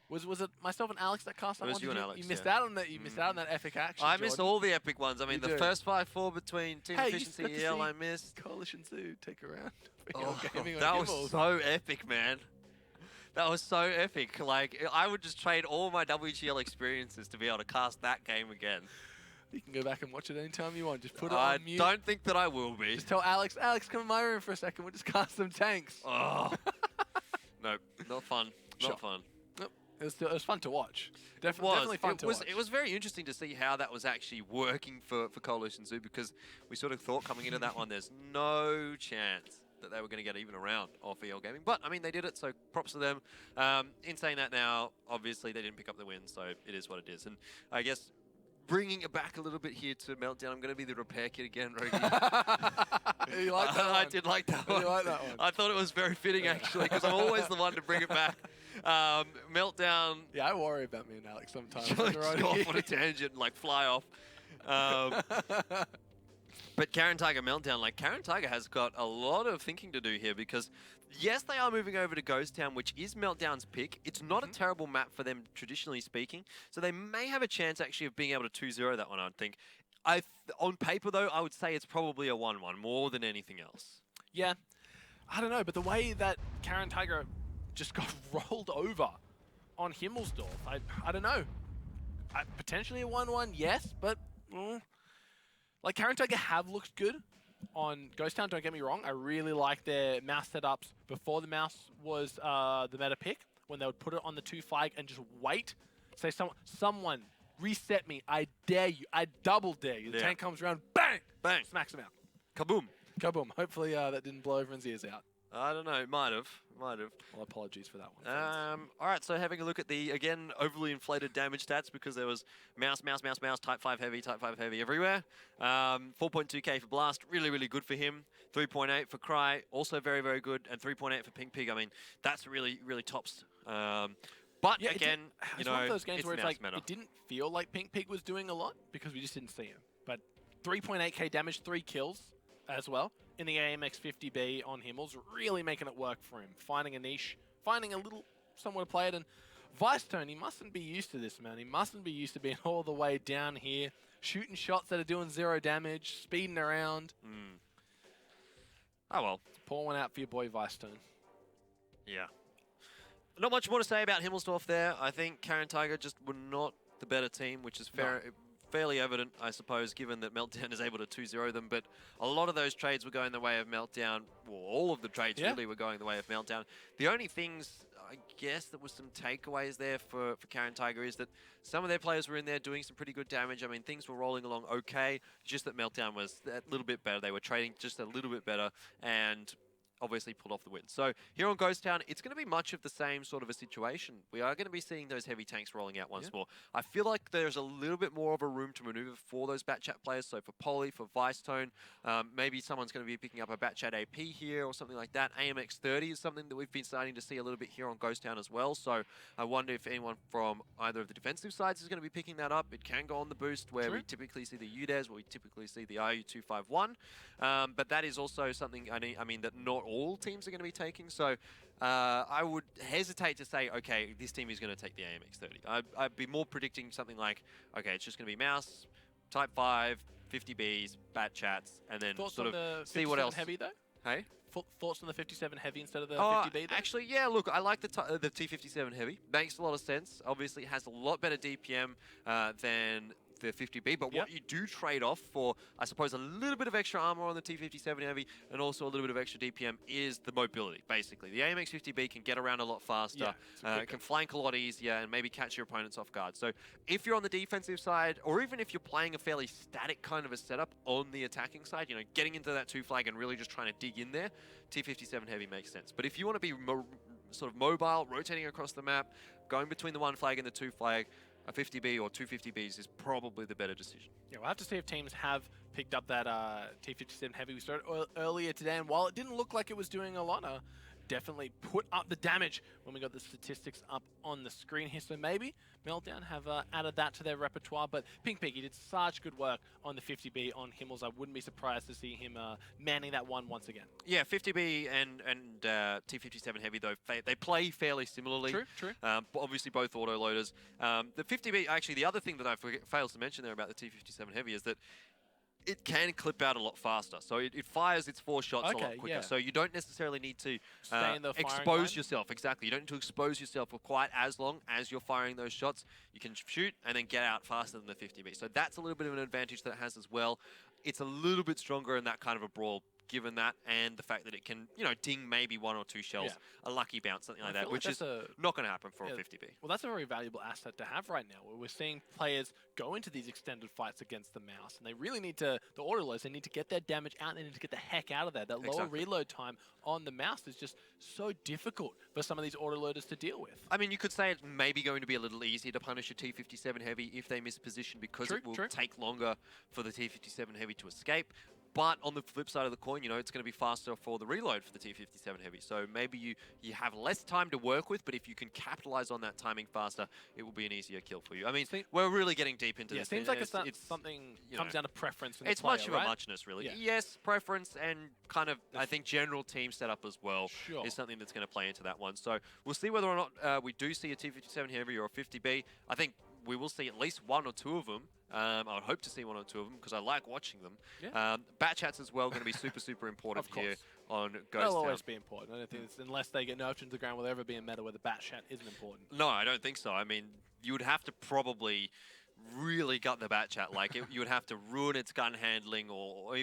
Was it myself and Alex that cast that one? You and Alex, you missed out on that. You missed out on that epic action. I missed all the epic ones. I mean, You the do. first 5-4 between Team Efficiency got to EL see I missed. Coalition Zoo take a round. Oh, Gaming on that was Gimbals. so epic, man. That was so epic. Like, I would just trade all my WGL experiences to be able to cast that game again. You can go back and watch it anytime you want. Just put it I on mute. don't think that I will be. Just tell Alex, come in my room for a second. We'll just cast some tanks. Oh. Nope, not fun. Not Sure. fun. It was fun to watch. Definitely fun to watch. It was very interesting to see how that was actually working for Coalition Zoo, because we sort of thought coming into that one there's no chance that they were going to get even a round off EL Gaming. But, I mean, they did it, so props to them. In saying that now, obviously they didn't pick up the win, so it is what it is. And I guess bringing it back a little bit here to Meltdown, I'm going to be the repair kit again, Rogi. You like that one? I did like that one. You like that one? I thought it was very fitting, actually, because I'm always the one to bring it back. Meltdown. Yeah, I worry about me and Alex sometimes. Just go off on a tangent and like fly off. But Caren Tiger Meltdown, like Caren Tiger has got a lot of thinking to do here, because yes, they are moving over to Ghost Town, which is Meltdown's pick. It's not a terrible map for them, traditionally speaking. So they may have a chance actually of being able to 2-0 that one, I think. On paper, though, I would say it's probably a 1-1 more than anything else. Yeah, I don't know, but the way that Caren Tiger just got rolled over on Himmelsdorf, I don't know. Potentially a 1-1, yes, but like Caren Tiger have looked good on Ghost Town, don't get me wrong. I really like their mouse setups before the mouse was the meta pick, when they would put it on the 2 flag and just wait. Say someone reset me, I dare you, I double dare you. The tank comes around, bang! Bang! Smacks him out. Kaboom! Kaboom. Hopefully that didn't blow everyone's ears out. I don't know, it might have. Might have. Well, apologies for that one. friends. All right, so having a look at the, again, overly inflated damage stats, because there was mouse, type 5 heavy everywhere. 4.2k for Blast, really, really good for him. 3.8 for Cry, also very, very good. And 3.8 for Pink Pig. I mean, that's really, really tops. But yeah, again, it's one of those games where it's like, meta. it didn't feel like Pink Pig was doing a lot because we just didn't see him. But 3.8k damage, 3 kills as well in the AMX 50B on Himmels, really making it work for him. Finding a niche, finding a little someone to play it. And Vicetone, he mustn't be used to this, man. He mustn't be used to being all the way down here, shooting shots that are doing 0 damage, speeding around. Oh well. Pour one out for your boy Vicetone. Yeah. Not much more to say about Himmelsdorf there. I think Caren Tiger just were not the better team, which is fairly evident, I suppose, given that Meltdown is able to 2-0 them. But a lot of those trades were going the way of Meltdown. Well, all of the trades really were going the way of Meltdown. The only things, I guess, that was some takeaways there for Caren Tiger is that some of their players were in there doing some pretty good damage. I mean, things were rolling along okay, just that Meltdown was a little bit better. They were trading just a little bit better, and obviously pulled off the win. So here on Ghost Town, it's going to be much of the same sort of a situation. We are going to be seeing those heavy tanks rolling out once more. I feel like there's a little bit more of a room to maneuver for those Batchat players. So for Poly, for Vicetone, maybe someone's going to be picking up a Batchat AP here or something like that. AMX 30 is something that we've been starting to see a little bit here on Ghost Town as well. So I wonder if anyone from either of the defensive sides is going to be picking that up. It can go on the boost where we typically see the UDES, where we typically see the RU251. But that is also something, I mean, that not all teams are going to be taking. So I would hesitate to say, okay, this team is going to take the AMX 30. I'd be more predicting something like, okay, it's just going to be Mouse, Type 5, 50Bs, Batchats, and then Thoughts sort on of the see what else. Heavy though? Hey? Thoughts on the 57 heavy instead of the 50B though? Actually, yeah, look, I like the T57 heavy. Makes a lot of sense. Obviously, it has a lot better DPM than the 50B, but what you do trade off for, I suppose, a little bit of extra armor on the T57 heavy and also a little bit of extra DPM is the mobility, basically. The AMX 50B can get around a lot faster, it can flank a lot easier, and maybe catch your opponents off guard. So if you're on the defensive side, or even if you're playing a fairly static kind of a setup on the attacking side, you know, getting into that 2 flag and really just trying to dig in there, T57 heavy makes sense. But if you want to be sort of mobile, rotating across the map, going between the 1 flag and the 2 flag, a 50B or 2 50Bs is probably the better decision. Yeah, we'll have to see if teams have picked up that T57 heavy we started earlier today, and while it didn't look like it was doing a lot, definitely put up the damage when we got the statistics up on the screen here. So maybe Meltdown have added that to their repertoire. But Pink Piggy did such good work on the 50B on Himmels. I wouldn't be surprised to see him manning that one once again. Yeah, 50B and T57 Heavy, though, they play fairly similarly. True. Obviously, both autoloaders. The 50B, actually, the other thing that I failed to mention there about the T57 Heavy is that it can clip out a lot faster. So it fires its 4 shots a lot quicker. Yeah. So you don't necessarily need to Stay in the firing expose line. yourself. Exactly. You don't need to expose yourself for quite as long as you're firing those shots. You can shoot and then get out faster than the 50B. So that's a little bit of an advantage that it has as well. It's a little bit stronger in that kind of a brawl, given that, and the fact that it can, ding maybe 1 or 2 shells, a lucky bounce, something like that, which is not going to happen for a 50B. Well, that's a very valuable asset to have right now, where we're seeing players go into these extended fights against the mouse, and they really need to, the autoloaders, they need to get their damage out, they need to get the heck out of there. That lower reload time on the mouse is just so difficult for some of these autoloaders to deal with. I mean, you could say it's maybe going to be a little easier to punish a T57 Heavy if they miss position, because it will take longer for the T57 Heavy to escape. But on the flip side of the coin, it's going to be faster for the reload for the T57 Heavy. So maybe you have less time to work with, but if you can capitalize on that timing faster, it will be an easier kill for you. I mean, we're really getting deep into this. It seems like it's something comes down to preference in the It's player, much of right? a muchness, really. Yes, preference and kind of, I think, general team setup as well is something that's going to play into that one. So we'll see whether or not we do see a T57 Heavy or a 50B. I think we will see at least 1 or 2 of them. I would hope to see 1 or 2 of them because I like watching them. Yeah. Bat chats as well going to be super important here on Ghost Town. They'll always be important. I don't think unless they get nerfed into the ground, will there ever be a meta where the bat chat isn't important? No, I don't think so. I mean, you would have to probably really gut the bat chat. Like, you would have to ruin its gun handling,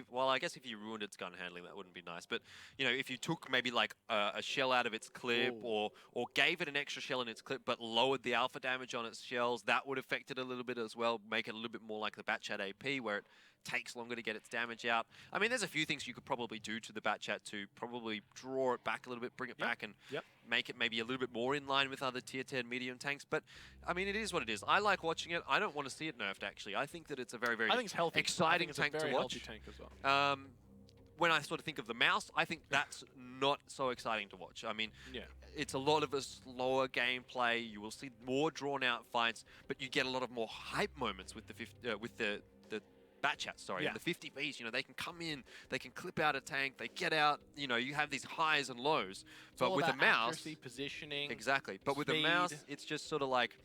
well, I guess if you ruined its gun handling, that wouldn't be nice. But, if you took maybe like a shell out of its clip or gave it an extra shell in its clip but lowered the alpha damage on its shells, that would affect it a little bit as well, make it a little bit more like the bat chat AP, where it takes longer to get its damage out. I mean, there's a few things you could probably do to the bat chat to probably draw it back a little bit, bring it back, and make it maybe a little bit more in line with other tier 10 medium tanks. But, I mean, it is what it is. I like watching it. I don't want to see it nerfed, actually. I think that it's a very, very exciting tank to watch. Tank as well. When I sort of think of the mouse, I think that's not so exciting to watch. I mean, it's a lot of a slower gameplay. You will see more drawn-out fights, but you get a lot of more hype moments with the bat chat, sorry. And the 50Bs, they can come in, they can clip out a tank, they get out, you have these highs and lows. But with a mouse, accuracy, positioning, exactly. But with a mouse, it's just sort of like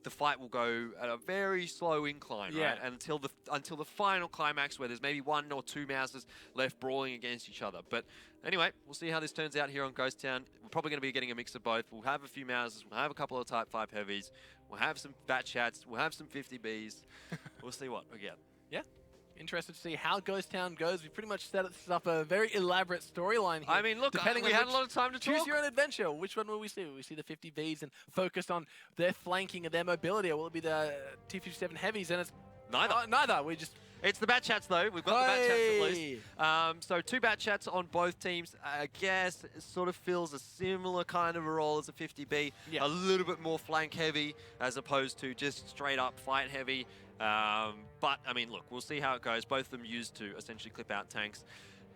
the fight will go at a very slow incline, right? Until the final climax where there's maybe 1 or 2 mouses left brawling against each other. But anyway, we'll see how this turns out here on Ghost Town. We're probably going to be getting a mix of both. We'll have a few mouses, we'll have a couple of Type 5 heavies, we'll have some bat chats, we'll have some 50Bs. We'll see what we get. Yeah. Interested to see how Ghost Town goes. We pretty much set up a very elaborate storyline here. I mean, look, we had a lot of time to choose your own adventure. Which one will we see? Will we see the 50Bs and focus on their flanking and their mobility, or will it be the T57 Heavies? And it's neither. It's the bat chats, though. We've got the bat chats at least. So 2 bat chats on both teams. I guess it sort of feels a similar kind of a role as a 50B. A little bit more flank heavy as opposed to just straight up fight heavy. But, I mean, look, we'll see how it goes. Both of them used to essentially clip out tanks.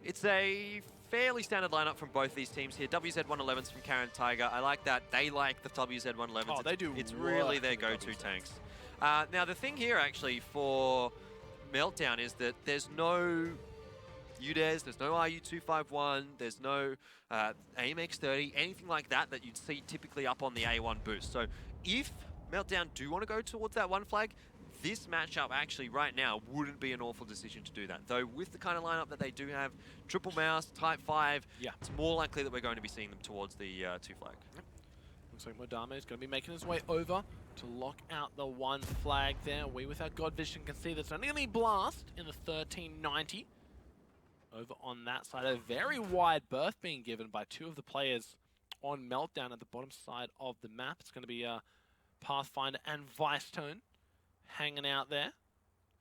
It's a fairly standard lineup from both these teams here. WZ-111s from Caren Tiger. I like that. They like the WZ-111s. Oh, they do. It's really their go-to tanks. Now, the thing here, actually, for Meltdown is that there's no UDES, there's no RU-251, there's no AMX-30, anything like that you'd see typically up on the A1 boost. So if Meltdown do want to go towards that 1 flag, this matchup actually right now wouldn't be an awful decision to do that. Though with the kind of lineup that they do have, triple mouse, Type 5, it's more likely that we're going to be seeing them towards the 2 flag. Looks like Modame is going to be making his way over to lock out the 1 flag there. We, with our God Vision, can see there's only going to be Blast in the 1390. Over on that side, a very wide berth being given by 2 of the players on Meltdown at the bottom side of the map. It's going to be Pathfinder and Vicetone hanging out there,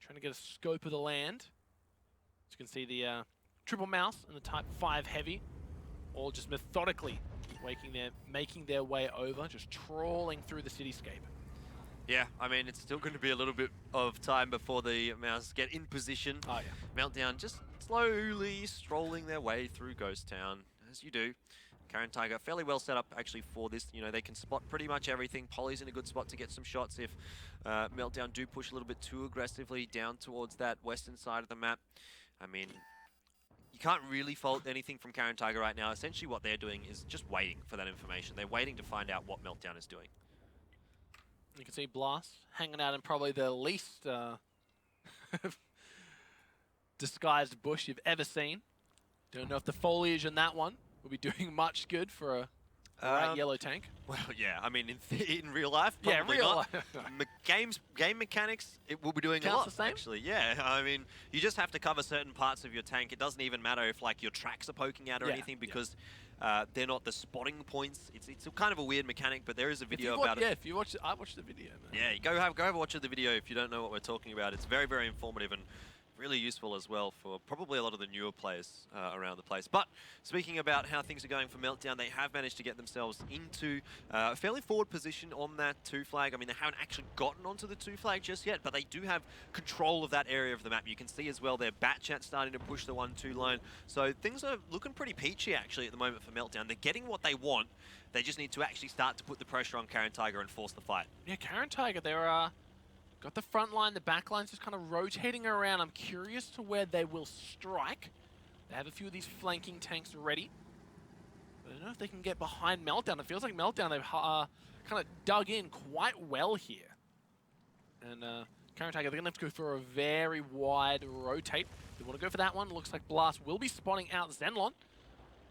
trying to get a scope of the land. As you can see, the triple mouse and the Type 5 heavy all just methodically making their way over, just trawling through the cityscape. Yeah, I mean, it's still going to be a little bit of time before the mouse get in position. Oh, yeah. Meltdown just slowly strolling their way through Ghost Town, as you do. Caren Tiger fairly well set up actually for this. You know, they can spot pretty much everything. Poly's in a good spot to get some shots if Meltdown do push a little bit too aggressively down towards that western side of the map. I mean, you can't really fault anything from Caren Tiger right now. Essentially what they're doing is just waiting for that information. They're waiting to find out what Meltdown is doing. You can see Blast hanging out in probably the least disguised bush you've ever seen. Don't know if the foliage in that one will be doing much good for a bright yellow tank. Well, yeah, I mean, in real life, Yeah, probably real not. life. Game mechanics, it will be doing a Counts lot, the same? actually. Yeah, I mean, you just have to cover certain parts of your tank. It doesn't even matter if, like, your tracks are poking out or Yeah, anything yeah. because they're not the spotting points. It's a kind of a weird mechanic, but there is a video about it. Yeah, if you watch, I watched the video, man. Yeah, go have a watch of the video if you don't know what we're talking about. It's very, very informative and really useful as well for probably a lot of the newer players around the place. But speaking about how things are going for Meltdown, they have managed to get themselves into a fairly forward position on that 2 flag. I mean, they haven't actually gotten onto the 2 flag just yet, but they do have control of that area of the map. You can see as well their bat chat starting to push the 1-2 line. So things are looking pretty peachy actually at the moment for Meltdown. They're getting what they want. They just need to actually start to put the pressure on Caren Tiger and force the fight. Yeah, Caren Tiger, they're got the front line, the back line's just kind of rotating around. I'm curious to where they will strike. They have a few of these flanking tanks ready. But I don't know if they can get behind Meltdown. It feels like Meltdown, they've kind of dug in quite well here. And Caren Tiger, they're going to have to go for a very wide rotate. They want to go for that one. Looks like Blast will be spotting out Zenlon.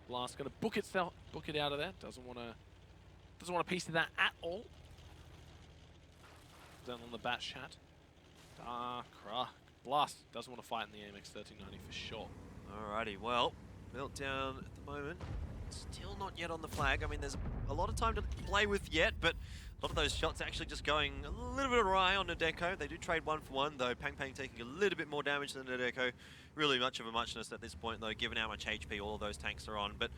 Blast going to book it out of there. Doesn't want a piece of that at all. Down on the bat chat. Blast doesn't want to fight in the AMX 1390 for sure. Alrighty, well, Meltdown at the moment, still not yet on the flag. I mean, there's a lot of time to play with yet, but a lot of those shots actually just going a little bit awry on Nadeko. They do trade 1 for 1, though Pang Pang taking a little bit more damage than Nadeko. Really much of a muchness at this point, though, given how much HP all of those tanks are on. But,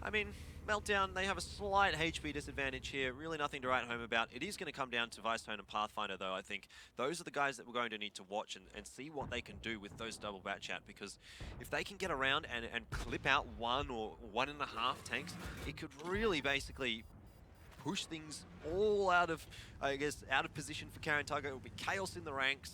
I mean, Meltdown, they have a slight HP disadvantage here. Really nothing to write home about. It is going to come down to Vicetone and Pathfinder, though, I think. Those are the guys that we're going to need to watch and see what they can do with those double bat chat, because if they can get around and clip out 1 or 1.5 tanks, it could really basically push things all out of, I guess, out of position for Caren Tiger. It will be chaos in the ranks.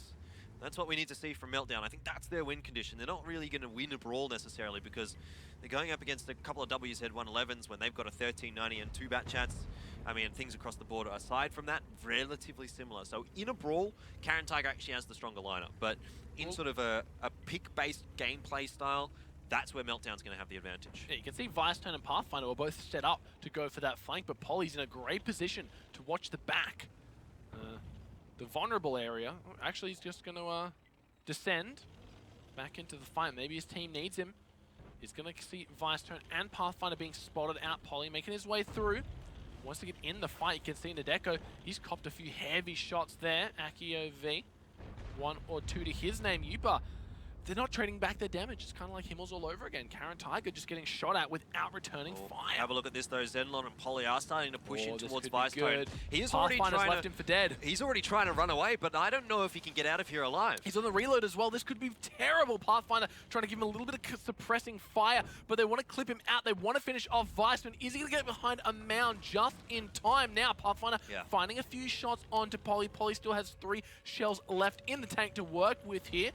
That's what we need to see from Meltdown. I think that's their win condition. They're not really going to win a brawl necessarily because they're going up against a couple of WZ 111s when they've got a 1390 and 2 bat chats. I mean, things across the board, aside from that, relatively similar. So in a brawl, Caren Tiger actually has the stronger lineup. But in sort of a pick-based gameplay style, that's where Meltdown's going to have the advantage. Yeah, you can see Vicetone and Pathfinder were both set up to go for that flank, but Polly's in a great position to watch the back. The vulnerable area, actually he's just going to descend back into the fight. Maybe his team needs him. He's going to see Vicetone and Pathfinder being spotted out. Polly making his way through. Wants to get in the fight. You can see Nadeko, he's copped a few heavy shots there. Akio V, 1 or 2 to his name. Yupa, they're not trading back their damage. It's kind of like Himmels all over again. Caren Tiger just getting shot at without returning fire. Have a look at this though. Zenlon and Polly are starting to push in towards this could be Vicetone. good. He is already Pathfinder's trying left him for dead. He's already trying to run away, but I don't know if he can get out of here alive. He's on the reload as well. This could be terrible. Pathfinder trying to give him a little bit of suppressing fire, but they want to clip him out. They want to finish off Vicetone. Is he going to get behind a mound just in time now? Pathfinder finding a few shots onto Polly. Polly still has 3 shells left in the tank to work with here.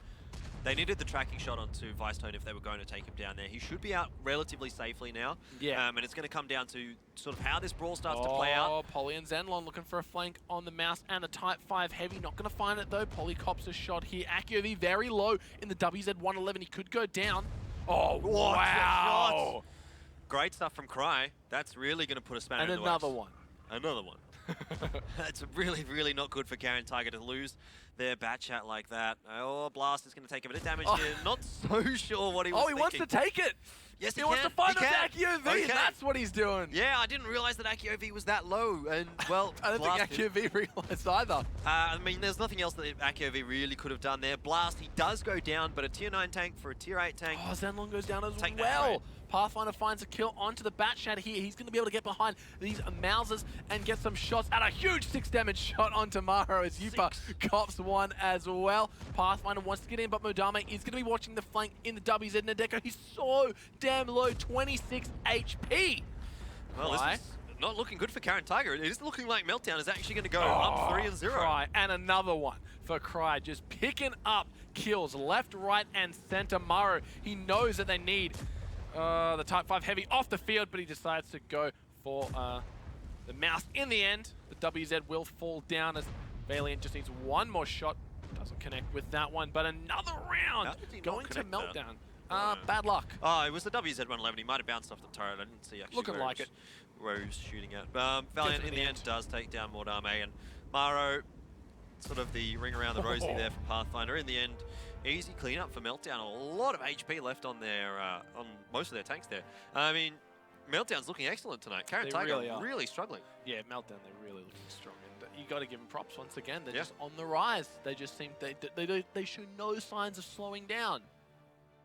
They needed the tracking shot onto Vicetone if they were going to take him down there. He should be out relatively safely now. Yeah. And it's going to come down to sort of how this brawl starts to play out. Polly and Zenlon looking for a flank on the mouse and a Type 5 heavy. Not going to find it though. Polly cops a shot here. Akio very low in the WZ 111. He could go down. Oh, What wow. Great stuff from Cry. That's really going to put a spanner in the works. And another one. Another one. That's really, really not good for Caren Tiger to lose their bat chat like that. Oh, Blast is going to take a bit of damage here. Not so sure what he was thinking. Wants to take it. Yes, he wants to fight with Akio V. Okay. That's what he's doing. Yeah, I didn't realize that Akio V was that low. And, well, I don't think Akio V realized either. I mean, there's nothing else that Akio V really could have done there. Blast, he does go down, but a tier 9 tank for a tier 8 tank. Oh, Zenlon goes down as Take that, well. right. Pathfinder finds a kill onto the bat chat here. He's going to be able to get behind these Mousers and get some shots at a huge 6 damage shot onto Maro as Yupa cops 1 as well. Pathfinder wants to get in, but Modame is going to be watching the flank in the WZ Nadeko. He's so damn low, 26 HP. Well, Cry. this is not looking good for Caren Tiger. It is looking like Meltdown is actually going to go up 3-0. Cry, and another one for Cry, just picking up kills left, right, and center. Maro, he knows that they need the Type 5 Heavy off the field, but he decides to go for the mouse. In the end, the WZ will fall down as Valiant just needs one more shot. Doesn't connect with that one, but another round How did he not going to connect that? Meltdown. Bad luck. Oh, it was the WZ-111. He might have bounced off the turret. I didn't see actually Looking like it. where he was shooting at. Valiant in the end does take down Mordame, and Maro, sort of the ring around the rosy there for Pathfinder. In the end, easy cleanup for Meltdown. A lot of HP left on their on most of their tanks there. I mean, Meltdown's looking excellent tonight. Caren They Tiger really are. really struggling. Yeah, Meltdown, they're really looking strong. And you got to give them props once again. They're Yeah. just on the rise. They just seem they show no signs of slowing down.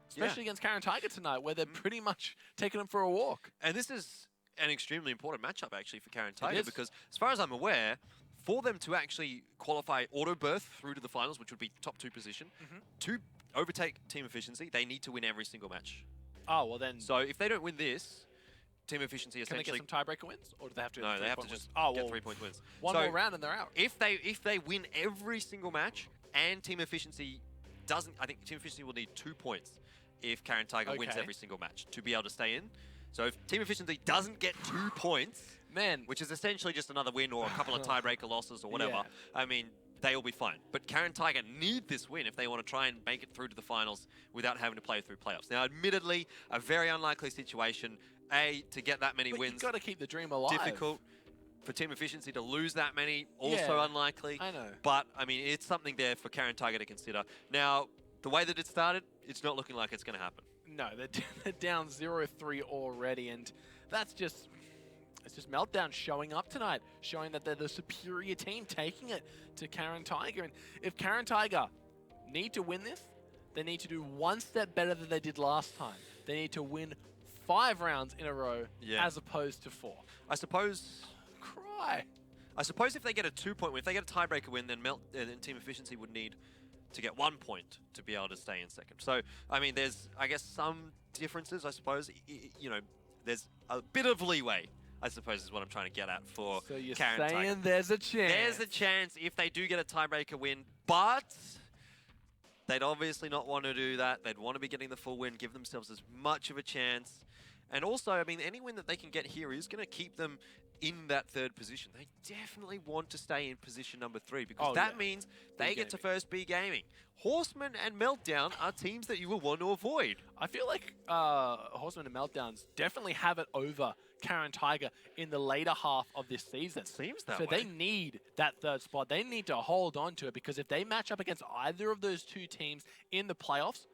Especially against Caren Tiger tonight, where they're pretty much taking them for a walk. And this is an extremely important matchup actually for Caren Tiger, is. because as far as I'm aware, for them to actually qualify auto berth through to the finals, which would be top 2 position, to overtake team efficiency, they need to win every single match. Oh, well then, So if they don't win this, team efficiency can they get essentially some tiebreaker wins? Or do they have to no, they have to 3-point just wins? Oh, get well, 3-point wins. one So more round and they're out. if they win every single match and team efficiency doesn't, I think team efficiency will need 2 points if Caren Tiger wins Okay. every single match to be able to stay in. So if team efficiency doesn't get 2 points, Man, which is essentially just another win or a couple of tiebreaker losses or whatever, Yeah. I mean, they will be fine. But Caren Tiger need this win if they want to try and make it through to the finals without having to play through playoffs. Now, admittedly, a very unlikely situation, to get that many but wins, you've got to keep the dream alive. difficult. For team efficiency to lose that many, also Yeah, unlikely. I know. But, I mean, it's something there for Caren Tiger to consider. Now, the way that it started, it's not looking like it's going to happen. No, they're down 0-3 already, and that's just... It's just Meltdown showing up tonight, showing that they're the superior team, taking it to Caren Tiger. And if Caren Tiger need to win this, they need to do one step better than they did last time. They need to win 5 rounds in a row as opposed to 4. I suppose Cry. if they get a 2-point win, if they get a tiebreaker win, then team efficiency would need to get 1 point to be able to stay in second. So, I mean, there's, I guess, some differences, I suppose. You know, there's a bit of leeway, I suppose, is what I'm trying to get at for So you're Caren saying Tiger. there's a chance. There's a chance if they do get a tiebreaker win, but they'd obviously not want to do that. They'd want to be getting the full win, give themselves as much of a chance. And also, I mean, any win that they can get here is going to keep them in that 3rd position. They definitely want to stay in position number 3 because that means they get to first B Gaming. Horseman and Meltdown are teams that you will want to avoid. I feel like Horseman and Meltdowns definitely have it over Caren Tiger in the later half of this season. It seems that So way. they need that 3rd spot. They need to hold on to it because if they match up against either of those 2 teams in the playoffs,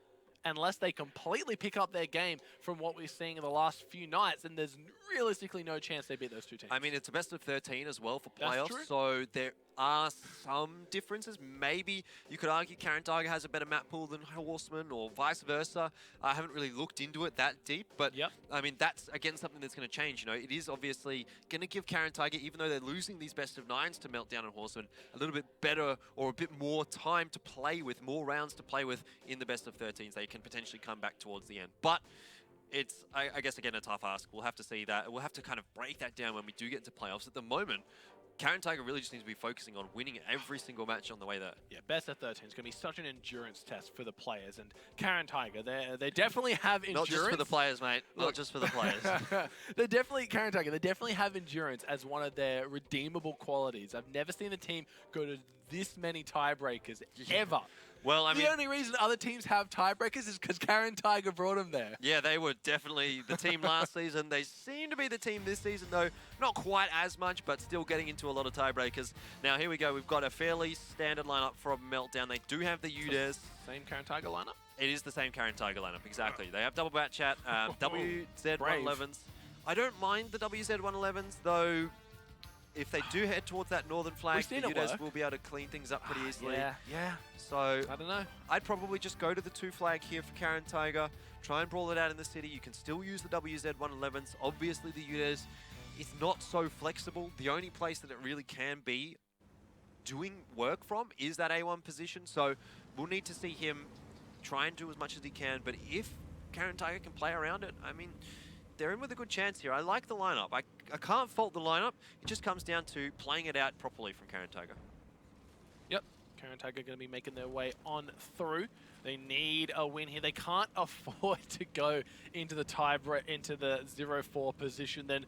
unless they completely pick up their game from what we're seeing in the last few nights, then there's realistically no chance they beat those 2 teams. I mean, it's a best of 13 as well for That's playoffs, true. so there are some differences. Maybe you could argue Caren Tiger has a better map pool than Horseman or vice versa. I haven't really looked into it that deep, but I mean, that's, again, something that's going to change. You know, it is obviously going to give Caren Tiger, even though they're losing these best of 9s to Meltdown and Horseman, a little bit better or a bit more time to play with, more rounds to play with in the best of 13s. They can potentially come back towards the end. But it's, I guess, again, a tough ask. We'll have to see that. We'll have to kind of break that down when we do get into playoffs. At the moment, Caren Tiger really just needs to be focusing on winning every single match on the way there. Yeah, best of 13 is going to be such an endurance test for the players. And Caren Tiger, they definitely have endurance. Not just for the players, mate. Not just for the players. Caren Tiger, they definitely have endurance as one of their redeemable qualities. I've never seen a team go to this many tiebreakers ever. Well, I mean, the only reason other teams have tiebreakers is because Caren Tiger brought them there. yeah, they were definitely the team last season. They seem to be the team this season, though. Not quite as much, but still getting into a lot of tiebreakers. Now, here we go. We've got a fairly standard lineup from Meltdown. They do have the UDES. Same Caren Tiger lineup? It is the same Caren Tiger lineup, exactly. They have double bat chat, WZ-111s. I don't mind the WZ-111s, though. If they do head towards that northern flag, We've the seen it UDES work. will be able to clean things up pretty easily. Yeah. So I don't know. I'd probably just go to the 2 flag here for Caren Tiger. Try and brawl it out in the city. You can still use the WZ-111s. Obviously, the UDES is not so flexible. The only place that it really can be doing work from is that A1 position. So we'll need to see him try and do as much as he can. But if Caren Tiger can play around it, I mean, they're in with a good chance here. I like the lineup. I I can't fault the lineup. It just comes down to playing it out properly from Caren Tiger. Yep, Caren Tiger going to be making their way on through. They need a win here. They can't afford to go into the into the 0-4 position. Then,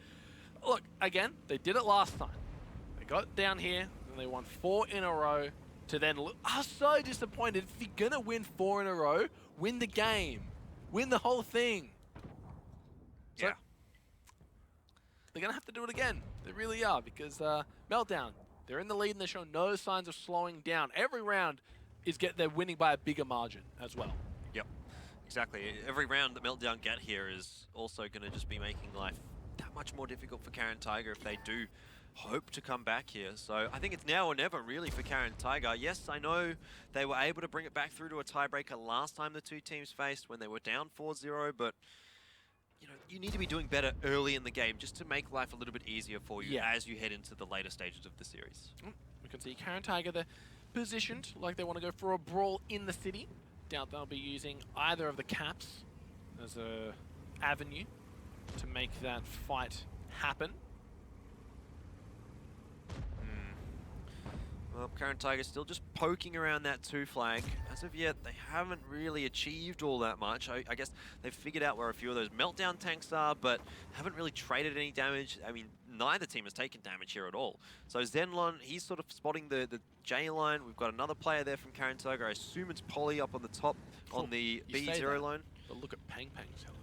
look, again, they did it last time. They got down here, and they won 4 in a row to then look so disappointed. If you're going to win 4 in a row, win the game. Win the whole thing. So, Yeah. they're going to have to do it again. They really are, because Meltdown, they're in the lead and they show no signs of slowing down. Every round they're winning by a bigger margin as well. Yep, exactly. Every round that Meltdown get here is also going to just be making life that much more difficult for Caren Tiger if they do hope to come back here. So I think it's now or never really for Caren Tiger. Yes, I know they were able to bring it back through to a tiebreaker last time the two teams faced when they were down 4-0, but you know, you need to be doing better early in the game just to make life a little bit easier for you as you head into the later stages of the series. We can see Caren Tiger, they're positioned like they want to go for a brawl in the city. Doubt they'll be using either of the caps as a avenue to make that fight happen. Well, Caren Tiger still just poking around that 2 flag. As of yet, they haven't really achieved all that much. I guess they've figured out where a few of those Meltdown tanks are, but haven't really traded any damage. I mean, neither team has taken damage here at all. So Zenlon, he's sort of spotting the J line. We've got another player there from Caren Tiger. I assume it's Polly up on the top on the B0 line. But look at Pang Pang's health.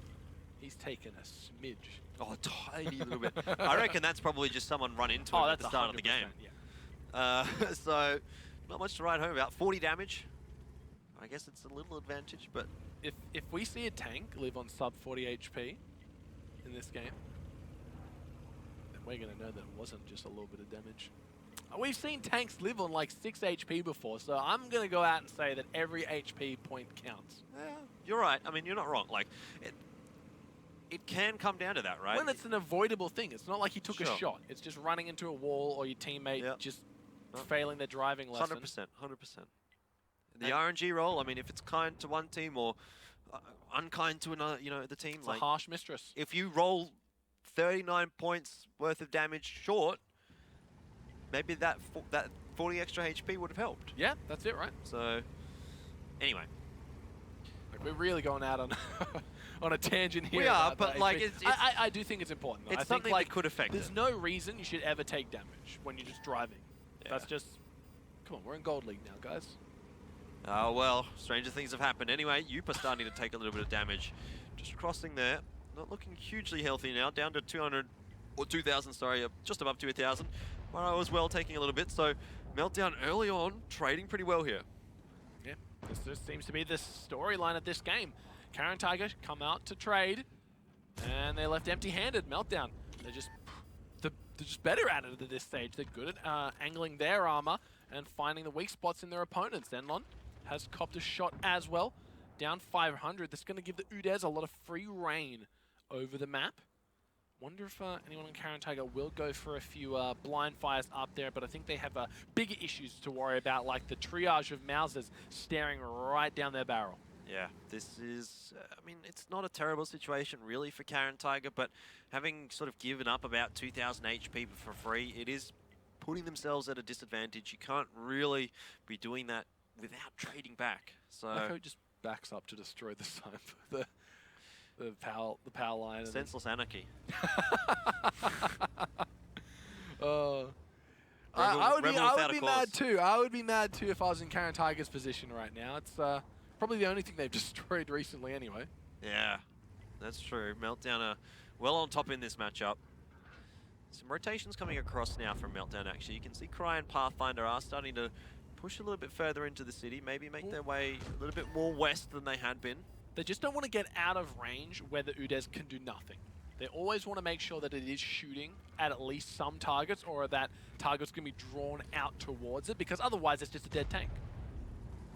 He's taken a smidge. Oh, a tiny little bit. I reckon that's probably just someone run into him at the start of the game. Yeah. So, not much to write home about. 40 damage. I guess it's a little advantage, but... If we see a tank live on sub 40 HP in this game, then we're going to know that it wasn't just a little bit of damage. We've seen tanks live on like 6 HP before, so I'm going to go out and say that every HP point counts. Yeah, you're right. I mean, you're not wrong. Like, it can come down to that, right? When it's an avoidable thing. It's not like he took Sure. a shot. It's just running into a wall or your teammate just failing their driving lesson. 100%, 100%. The RNG role, I mean, if it's kind to one team or unkind to another, you know, the team. It's like, a harsh mistress. If you roll 39 points worth of damage short, maybe that 40 extra HP would have helped. Yeah, that's it, right? So, anyway. Like, we're really going out on on a tangent here. We are, about but the like, HP. I do think it's important. Though. It's I something think, like, that could affect there's it. no reason you should ever take damage when you're just driving. Yeah. That's just, come on, we're in Gold League now, guys. Oh, well, stranger things have happened. Anyway, Yupa starting to take a little bit of damage. Just crossing there. Not looking hugely healthy now. Down to 200, or 2,000, sorry. Just above 2,000. Maro as well taking a little bit. So, Meltdown early on, trading pretty well here. Yeah, this just seems to be the storyline of this game. Caren Tiger come out to trade, and they're left empty-handed. Meltdown, they're just better at it at this stage. They're good at angling their armor and finding the weak spots in their opponents. Zenlon has copped a shot as well. Down 500. That's going to give the Udez a lot of free reign over the map. Wonder if anyone on Caren Tiger will go for a few blind fires up there, but I think they have bigger issues to worry about, like the triage of Mausers staring right down their barrel. Yeah, this is, I mean, it's not a terrible situation really for Caren Tiger, but having sort of given up about 2,000 HP for free, it is putting themselves at a disadvantage. You can't really be doing that without trading back. So Like how it just backs up to destroy the sign for the power line. And senseless anarchy. I would without be a mad cause. too. I would be mad too if I was in Caren Tiger's position right now. It's probably the only thing they've destroyed recently anyway. Yeah, that's true. Meltdown are well on top in this matchup. Some rotations coming across now from Meltdown, actually. You can see Cry and Pathfinder are starting to push a little bit further into the city, maybe make their way a little bit more west than they had been. They just don't want to get out of range where the Udez can do nothing. They always want to make sure that it is shooting at least some targets, or that target's going to be drawn out towards it, because otherwise it's just a dead tank.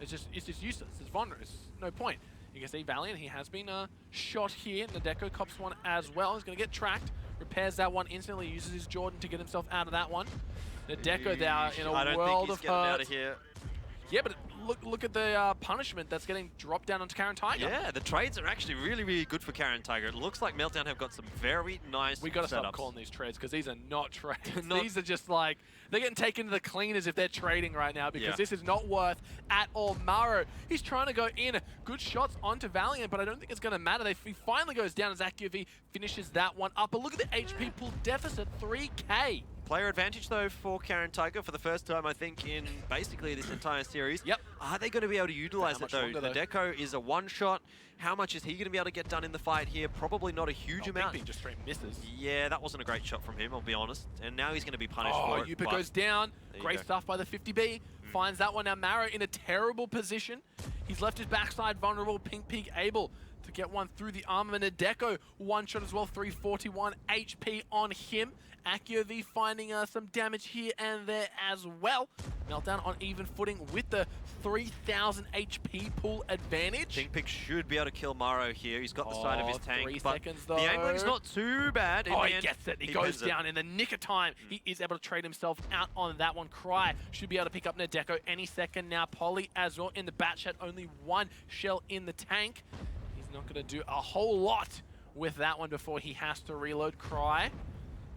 It's just useless. It's vulnerable. It's no point. You can see Valiant, he has been shot here. Nadeko cops one as well. He's going to get tracked. Repairs that one instantly. Uses his Jordan to get himself out of that one. Nadeko there in a world of hurt. Out of here. Yeah, but look at the punishment that's getting dropped down onto Caren Tiger. Yeah, the trades are actually really, really good for Caren Tiger. It looks like Meltdown have got some very nice We got to setups. stop calling these trades because these are not trades. Not- These are just like, they're getting taken to the cleaners if they're trading right now because Yeah. this is not worth at all. Maro, he's trying to go in. Good shots onto Valiant, but I don't think it's going to matter. He finally goes down as AQV finishes that one up. But look at the HP pool deficit, 3K. Player advantage, though, for Caren Tiger for the first time, I think, in basically this entire series. Yep. Are they going to be able to utilize it, much though? longer, The Deco is a one-shot. How much is he going to be able to get done in the fight here? Probably not a huge amount. Ping just straight misses. Yeah, that wasn't a great shot from him, I'll be honest. And now he's going to be punished for it. Yupa but goes down. there you Great go. stuff by the 50B. Finds that one. Now Maro in a terrible position. He's left his backside vulnerable. Pink Pig able to get one through the arm of Nadeko. One shot as well. 341 HP on him. AccuV finding some damage here and there as well. Meltdown on even footing with the 3,000 HP pool advantage. Pink Pig should be able to kill Maro here. He's got the side of his tank. 3 but seconds though. the angling's not too bad. In Oh, the he end, gets it. He he goes pins it. down in the nick of time. He is able to trade himself out on that one. Cry should be able to pick up Nadeko any second now. Polly as well in the bat shed. Only one shell in the tank. He's not going to do a whole lot with that one before he has to reload. Cry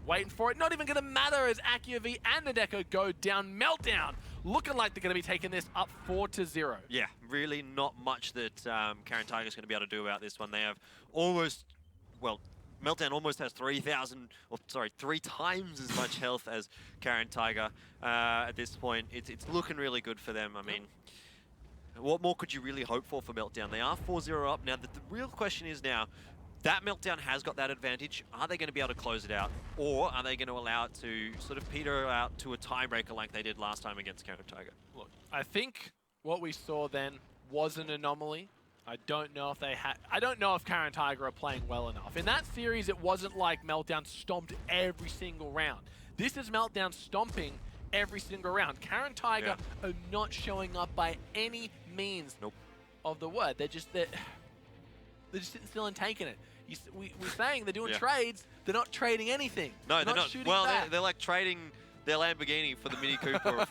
waiting for it. Not even going to matter as AccuV and Nadeko go down. Meltdown looking like they're going to be taking this up 4-0. Yeah, really not much that Caren Tiger's going to be able to do about this one. They have almost, well, Meltdown almost has 3,000, or sorry, 3 times as much health as Caren Tiger at this point. It's looking really good for them. I mean, what more could you really hope for Meltdown? They are 4-0 up. Now, the real question is now, that Meltdown has got that advantage. Are they going to be able to close it out? Or are they going to allow it to sort of peter out to a tiebreaker like they did last time against Caren Tiger? Look, I think what we saw then was an anomaly. I don't know if Caren Tiger are playing well enough. In that series, it wasn't like Meltdown stomped every single round. This is Meltdown stomping every single round. Caren Tiger are not showing up by any means of the word. They're just sitting still and taking it. We're saying they're doing trades. They're not trading anything. No, they're not. shooting Well, back. they're like trading their Lamborghini for the Mini Cooper,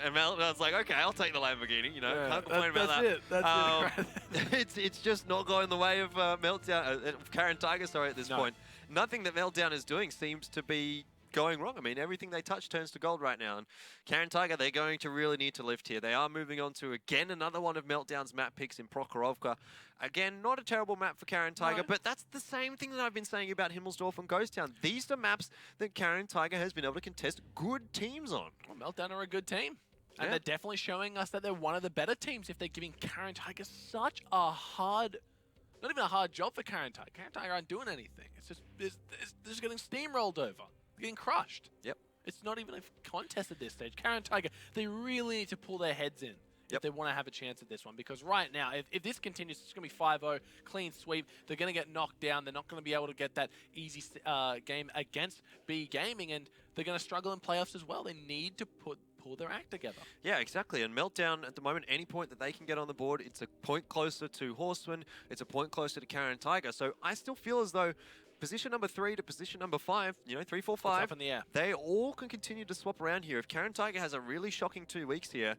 and Meltdown's like, okay, I'll take the Lamborghini. You know, can't complain about that. That's it. It's just not going the way of Meltdown, Caren Tiger. Sorry, at this point, nothing that Meltdown is doing seems to be going wrong. I mean, everything they touch turns to gold right now. And Caren Tiger, they're going to really need to lift here. They are moving on to, again, another one of Meltdown's map picks in Prokhorovka. Again, not a terrible map for Caren Tiger, but that's the same thing that I've been saying about Himmelsdorf and Ghost Town. These are maps that Caren Tiger has been able to contest good teams on. Well, Meltdown are a good team. And they're definitely showing us that they're one of the better teams if they're giving Caren Tiger such a hard, not even a hard job for Caren Tiger. Caren Tiger aren't doing anything. It's just, they're just getting steamrolled over. Getting crushed. Yep. It's not even a contest at this stage. Caren Tiger, they really need to pull their heads in if they want to have a chance at this one. Because right now, if this continues, it's going to be 5-0, clean sweep. They're going to get knocked down. They're not going to be able to get that easy game against B Gaming, and they're going to struggle in playoffs as well. They need to pull their act together. Yeah, exactly. And Meltdown, at the moment, any point that they can get on the board, it's a point closer to Horseman. It's a point closer to Caren Tiger. So I still feel as though position number 3 to position number 5, 3, 4, 5, up in the air. They all can continue to swap around here. If Caren Tiger has a really shocking 2 weeks here,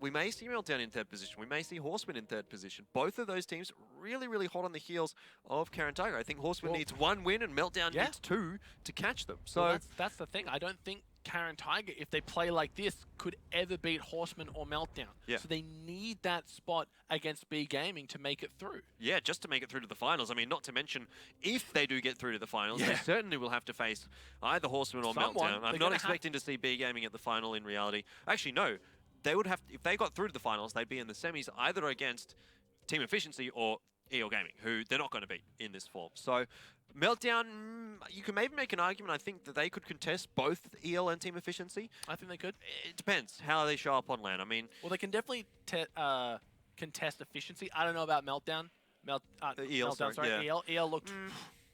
we may see Meltdown in 3rd position. We may see Horseman in 3rd position. Both of those teams really, really hot on the heels of Caren Tiger. I think Horseman needs 1 win and Meltdown needs 2 to catch them. So well, that's the thing. I don't think Caren Tiger, if they play like this, could ever beat Horseman or Meltdown. Yeah. So they need that spot against B Gaming to make it through. Yeah, just to make it through to the finals. I mean, not to mention, if they do get through to the finals, they certainly will have to face either Horseman or Meltdown. I'm not expecting to see B Gaming at the final in reality. Actually, no. They would have, if they got through to the finals, they'd be in the semis either against Team Efficiency or EL Gaming, who they're not going to beat in this form. So Meltdown, you can maybe make an argument, I think, that they could contest both EL and Team Efficiency. I think they could. It depends how they show up on LAN. I mean, well, they can definitely contest Efficiency. I don't know about Meltdown. EL, Meltdown, sorry. EL looked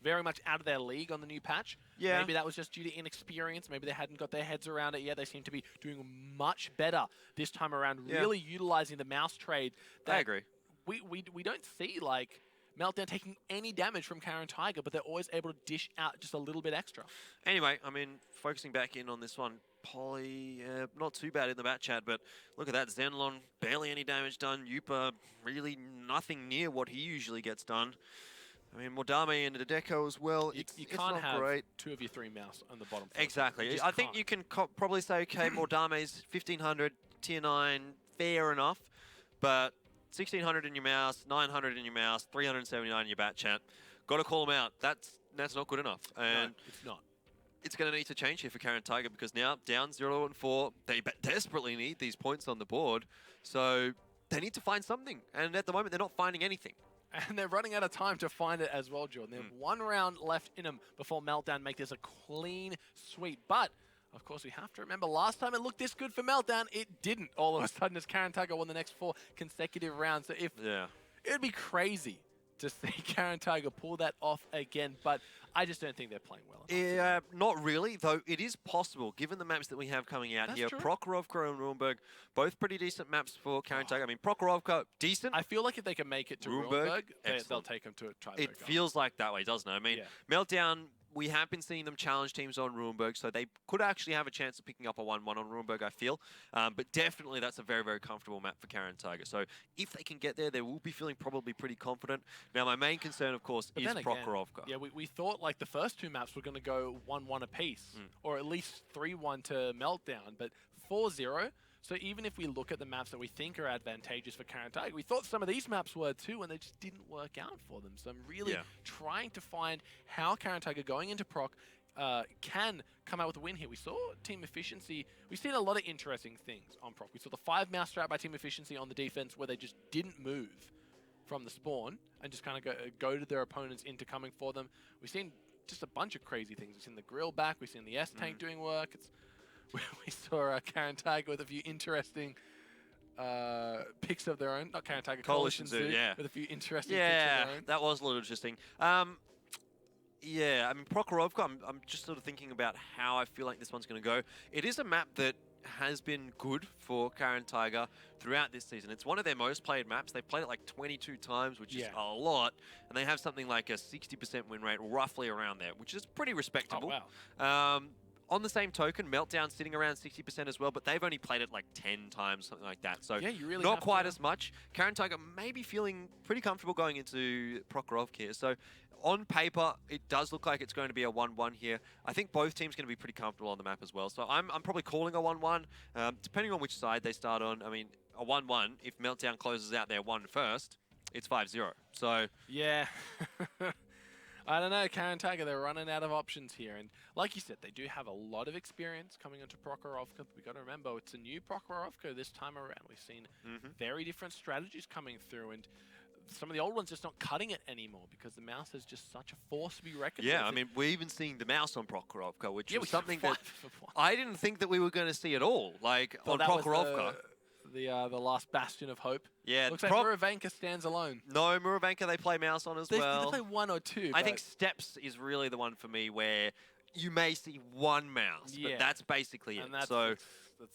very much out of their league on the new patch. Yeah. Maybe that was just due to inexperience. Maybe they hadn't got their heads around it yet. They seem to be doing much better this time around, really utilizing the mouse trade. I agree. We don't see, like, Meltdown taking any damage from Caren Tiger, but they're always able to dish out just a little bit extra. Anyway, I mean, focusing back in on this one, Polly, not too bad in the bat chat, but look at that. Zenlon, barely any damage done. Yupa, really nothing near what he usually gets done. I mean, Modame and Dedeco as well. You It's can't not have great. 2 of your 3 mouse on the bottom floor. Exactly. You I just think can't. you can probably say, okay, Mordame's 1500, tier 9, fair enough, but 1600 in your mouse, 900 in your mouse, 379 in your bat chat. Got to call them out. That's not good enough. And No, it's not. it's going to need to change here for Caren Tiger because now down 0-4, they desperately need these points on the board. So they need to find something. And at the moment, they're not finding anything. And they're running out of time to find it as well, Jordan. They have 1 round left in them before Meltdown make this a clean sweep. But, of course, we have to remember last time it looked this good for Meltdown, it didn't all of a sudden as Caren Tiger won the next 4 consecutive rounds. So if it would be crazy to see Caren Tiger pull that off again, but I just don't think they're playing well enough. Yeah, not really, though it is possible, given the maps that we have coming out That's here. true. Prokhorovka and Runeberg, both pretty decent maps for Caren Tiger. I mean, Prokhorovka, decent. I feel like if they can make it to Runeberg, Runeberg, they'll excellent. take them to a tiebreaker. It feels like that way, doesn't it? I mean, Yeah. Meltdown, we have been seeing them challenge teams on Runeberg, so they could actually have a chance of picking up a 1-1 on Runeberg, I feel. But definitely that's a very, very comfortable map for Caren Tiger. So if they can get there, they will be feeling probably pretty confident. Now, my main concern, of course, But is then again, Prokhorovka. yeah, we thought like the first 2 maps were going to go 1-1 apiece, or at least 3-1 to Meltdown, but 4-0. So even if we look at the maps that we think are advantageous for Caren Tiger, we thought some of these maps were too, and they just didn't work out for them. So I'm really trying to find how Caren Tiger going into Proc can come out with a win here. We saw Team Efficiency. We've seen a lot of interesting things on Proc. We saw the 5 mouse strat by Team Efficiency on the defense where they just didn't move from the spawn and just kind of go to their opponents into coming for them. We've seen just a bunch of crazy things. We've seen the grill back. We've seen the S-Tank doing work. We saw Caren Tiger with a few interesting picks of their own. Not Caren Tiger, Coalition Zoo, with a few interesting picks of their own. That was a little interesting. Yeah, I mean, Prokhorovka, I'm just sort of thinking about how I feel like this one's going to go. It is a map that has been good for Caren Tiger throughout this season. It's one of their most played maps. They've played it like 22 times, which is a lot. And they have something like a 60% win rate, roughly around there, which is pretty respectable. Oh, wow. On the same token, Meltdown sitting around 60% as well, but they've only played it like 10 times, something like that. So yeah, you really not have quite to as much. Caren Tiger may be feeling pretty comfortable going into Prokhorovka here. So on paper, it does look like it's going to be a 1-1 here. I think both teams are going to be pretty comfortable on the map as well. So I'm probably calling a 1-1, depending on which side they start on. I mean, a 1-1, if Meltdown closes out their 1 first, it's 5-0. So yeah. I don't know, Caren Tiger, they're running out of options here. And like you said, they do have a lot of experience coming into Prokhorovka. But we've got to remember, it's a new Prokhorovka this time around. We've seen very different strategies coming through. And some of the old ones just not cutting it anymore because the mouse is just such a force to be reckoned with. Yeah, I mean, we're even seeing the mouse on Prokhorovka, which is we something saw that 5-1. I didn't think that we were going to see at all, like Thought on that was Prokhorovka. The last bastion of hope. Yeah, Looks like Muravanka stands alone. No, Muravanka they play mouse on as well. They play 1 or 2. I think Steps is really the one for me where you may see 1 mouse, but that's basically it. So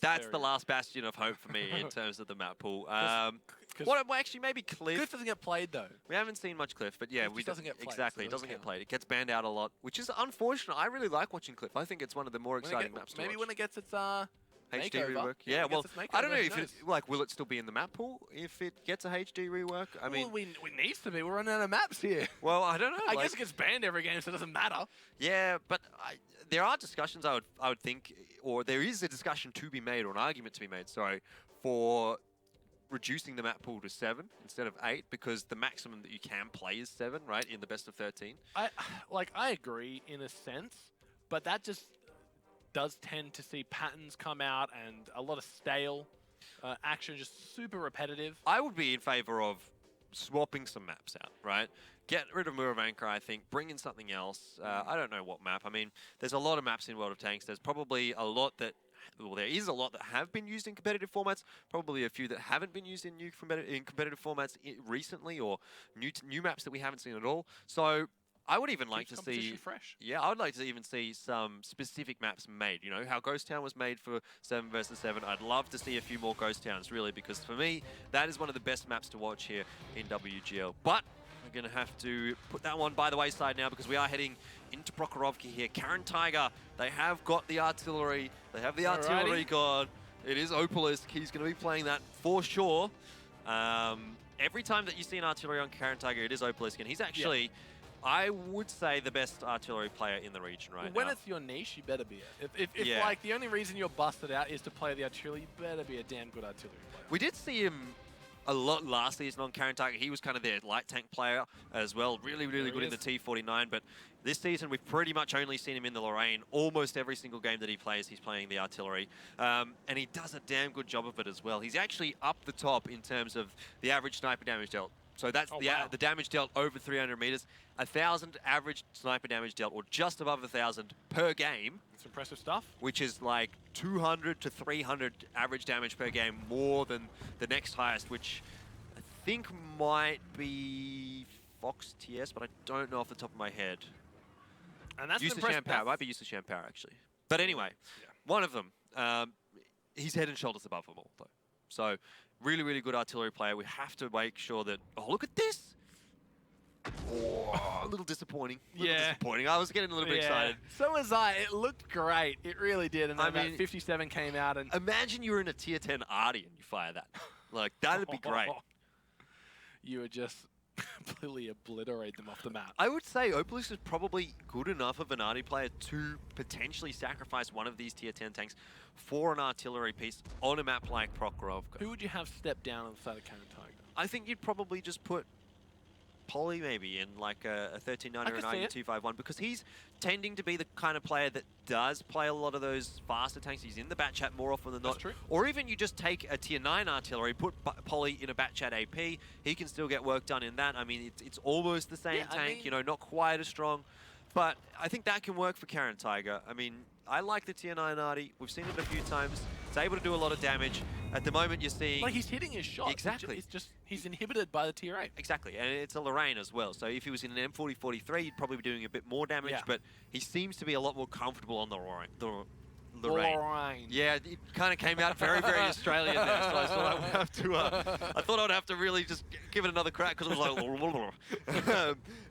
that's the last bastion of hope for me in terms of the map pool. Well, actually, maybe Cliff. Cliff doesn't get played though. We haven't seen much Cliff, but yeah, Cliff doesn't get played. Exactly, So it doesn't get played. It gets banned out a lot, which is unfortunate. I really like watching Cliff. I think it's one of the more exciting maps to watch. Maybe when it gets its HD makeover. rework. Yeah, well, makeover, I don't know if it, like, will it still be in the map pool if it gets a HD rework? I mean, well, we needs to be. We're running out of maps here. Well, I don't know. I guess it gets banned every game, so it doesn't matter. Yeah, but there are discussions I would think, or there is a discussion to be made, or an argument to be made, sorry, for reducing the map pool to 7 instead of 8, because the maximum that you can play is 7, right, in the best of 13. I agree in a sense, but that just does tend to see patterns come out and a lot of stale action, just super repetitive. I would be in favor of swapping some maps out, right? Get rid of Muravanka, I think. Bring in something else. I don't know what map. I mean, there's a lot of maps in World of Tanks. There's probably a lot that... Well, there is a lot that have been used in competitive formats. Probably a few that haven't been used in competitive formats recently, or new maps that we haven't seen at all. So I would even like to see... fresh. Yeah, I would like to even see some specific maps made. You know, how Ghost Town was made for 7 versus 7. I'd love to see a few more Ghost Towns, really, because for me, that is one of the best maps to watch here in WGL. But are going to have to put that one by the wayside now because we are heading into Prokhorovka here. Caren Tiger, they have got the artillery. They have the artillery god. It is Opalisk. He's going to be playing that for sure. Every time that you see an artillery on Caren Tiger, it is Opalisk, and he's actually, I would say, the best artillery player in the region right now. When it's your niche, you better be it. If like the only reason you're busted out is to play the artillery, you better be a damn good artillery player. We did see him a lot last season on Caren Tiger. He was kind of their light tank player as well. Really good in the T49, but this season we've pretty much only seen him in the Lorraine. Almost every single game that he plays, he's playing the artillery. And he does a damn good job of it as well. He's actually up the top in terms of the average sniper damage dealt. So that's the damage dealt over 300 meters. 1,000 average sniper damage dealt, or just above 1,000 per game. It's impressive stuff. Which is like 200 to 300 average damage per game, more than the next highest, which I think might be Fox TS, but I don't know off the top of my head. And that's impressive. It might be Yusuf Shampar, actually. But anyway, one of them. He's head and shoulders above them all, though. So really good artillery player. We have to make sure that... Oh, look at this! Oh, a little disappointing. Disappointing. I was getting a little bit excited. So was I. It looked great. It really did. And then that 57 came out. And imagine you were in a tier 10 Arty and you fire that. Like, that'd be great. You would just completely obliterate them off the map. I would say Opalisk is probably good enough of an Arty player to potentially sacrifice one of these tier 10 tanks for an artillery piece on a map like Prokhorovka. Who would you have step down on the side of Caren Tiger? I think you'd probably just put Polly maybe in like a 1390 or an 9251 because he's tending to be the kind of player that does play a lot of those faster tanks. He's in the bat chat more often than not. That's true. Or even you just take a tier 9 artillery, put Polly in a bat chat AP, he can still get work done in that. I mean, it's almost the same tank, you know, not quite as strong. But I think that can work for Caren Tiger. I mean, I like the tier 9 arty. We've seen it a few times. It's able to do a lot of damage. At the moment, you're seeing... Like, he's hitting his shot. Exactly. It's just, he's inhibited by the tier 8. Exactly, and it's a Lorraine as well. So if he was in an M40-43, he'd probably be doing a bit more damage, but he seems to be a lot more comfortable on the Lorraine. Yeah, it kind of came out very Australian there, so I thought I would have to... I thought I would have to really just give it another crack, because it was like...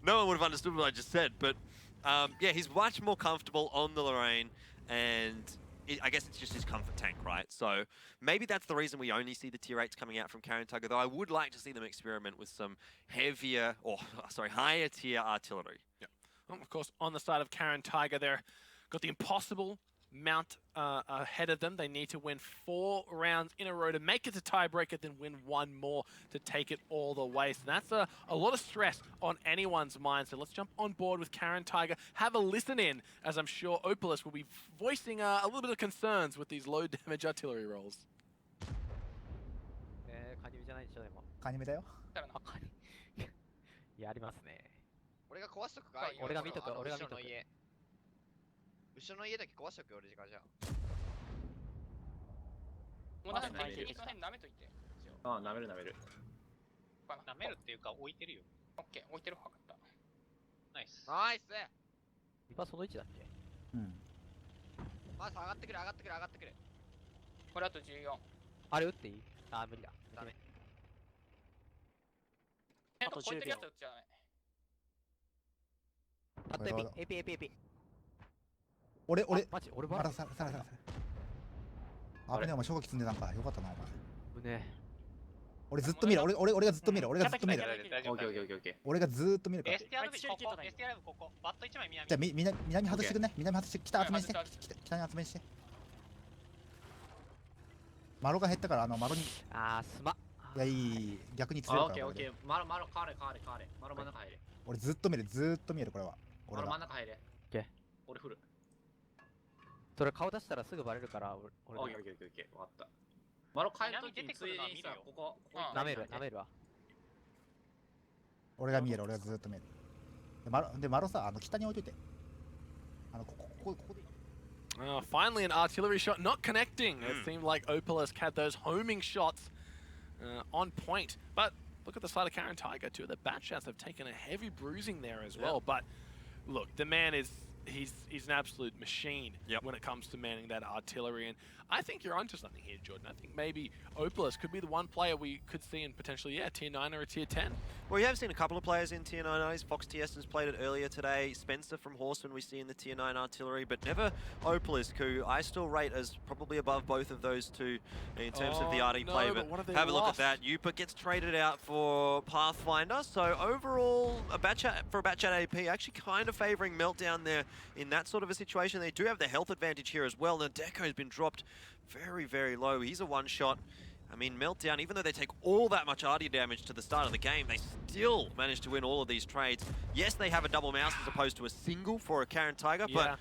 no one would have understood what I just said, but yeah, he's much more comfortable on the Lorraine, and... I guess it's just his comfort tank, right? So maybe that's the reason we only see the tier 8s coming out from Caren Tiger, though I would like to see them experiment with some heavier, or sorry, higher tier artillery. Yeah. Well, of course, on the side of Caren Tiger, they've got the impossible mount ahead of them. They need to win 4 rounds in a row to make it to tiebreaker, then win 1 more to take it all the way. So that's a lot of stress on anyone's mind. So let's jump on board with Caren Tiger, have a listen in, as I'm sure Opalisk will be voicing a little bit of concerns with these low damage artillery rolls. カニ目じゃないでしょでも。カニ目だよ。あ、カニ。やりますね。俺が壊しとくか。俺が見とく。俺が見とく。後ろの家だけ壊しとくよ、俺時間じゃ。もうなんか右の辺舐めといて。ああ、舐める。舐めるっていうか置いてるよ。オッケー、置いてる方がった。ナイス。ナイス。今その位置だっけ？うん。まず上がってくる。これあと14。あれ撃っていい？あ、無理だ。ダメ。あと10秒。撃っちゃダメ。あとエピ。俺マジ俺まださら危ねえ、お前消火器積んでたんか。よかったな、お前。俺ずっと見る。俺がずっと見る。俺がずっと見る。俺がずっと見るから。STR ここ。バット1枚南。じゃあ南外してくんね。南外して北集めして。北に集めして。マロが減ったからマロに。あーすま。いやいい逆に強いから。オッケー。マロ真ん中入れ。俺ずっと見るこれは。マロ真ん中入れ。オッケー。俺振る。それ顔出したらすぐバレるから俺。オッケー。わかった。マロ帰るときについでにさ、ここ舐めるわ。俺がずっと見る。でマロさ、北に置いといて。ここで。Finally an artillery shot not connecting. It seemed like Opalisk had those homing shots on point. But look at the side of Caren Tiger. 2 of the bat shots have taken a heavy bruising there as well. But look, the man is he's an absolute machine when it comes to manning that artillery. And I think you're onto something here, Jordan. I think maybe Opalus could be the one player we could see in potentially, tier 9 or a tier 10. Well, we have seen a couple of players in tier 9 Fox TS has played it earlier today. Spencer from Horseman we see in the tier 9 artillery, but never Opalus, who I still rate as probably above both of those two in terms of the RD play. But have a look at that. Yupa gets traded out for Pathfinder. So overall, for a batch at AP, actually kind of favouring Meltdown there in that sort of a situation. They do have the health advantage here as well. Nadeko has been dropped very, very low. He's a one-shot. I mean, Meltdown, even though they take all that much RD damage to the start of the game, they still manage to win all of these trades. Yes, they have a double mouse as opposed to a single for a Caren Tiger, but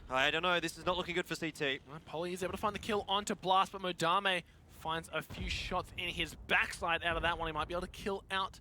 I don't know. This is not looking good for CT. Polly is able to find the kill onto Blast, but Modame finds a few shots in his backside out of that one. He might be able to kill out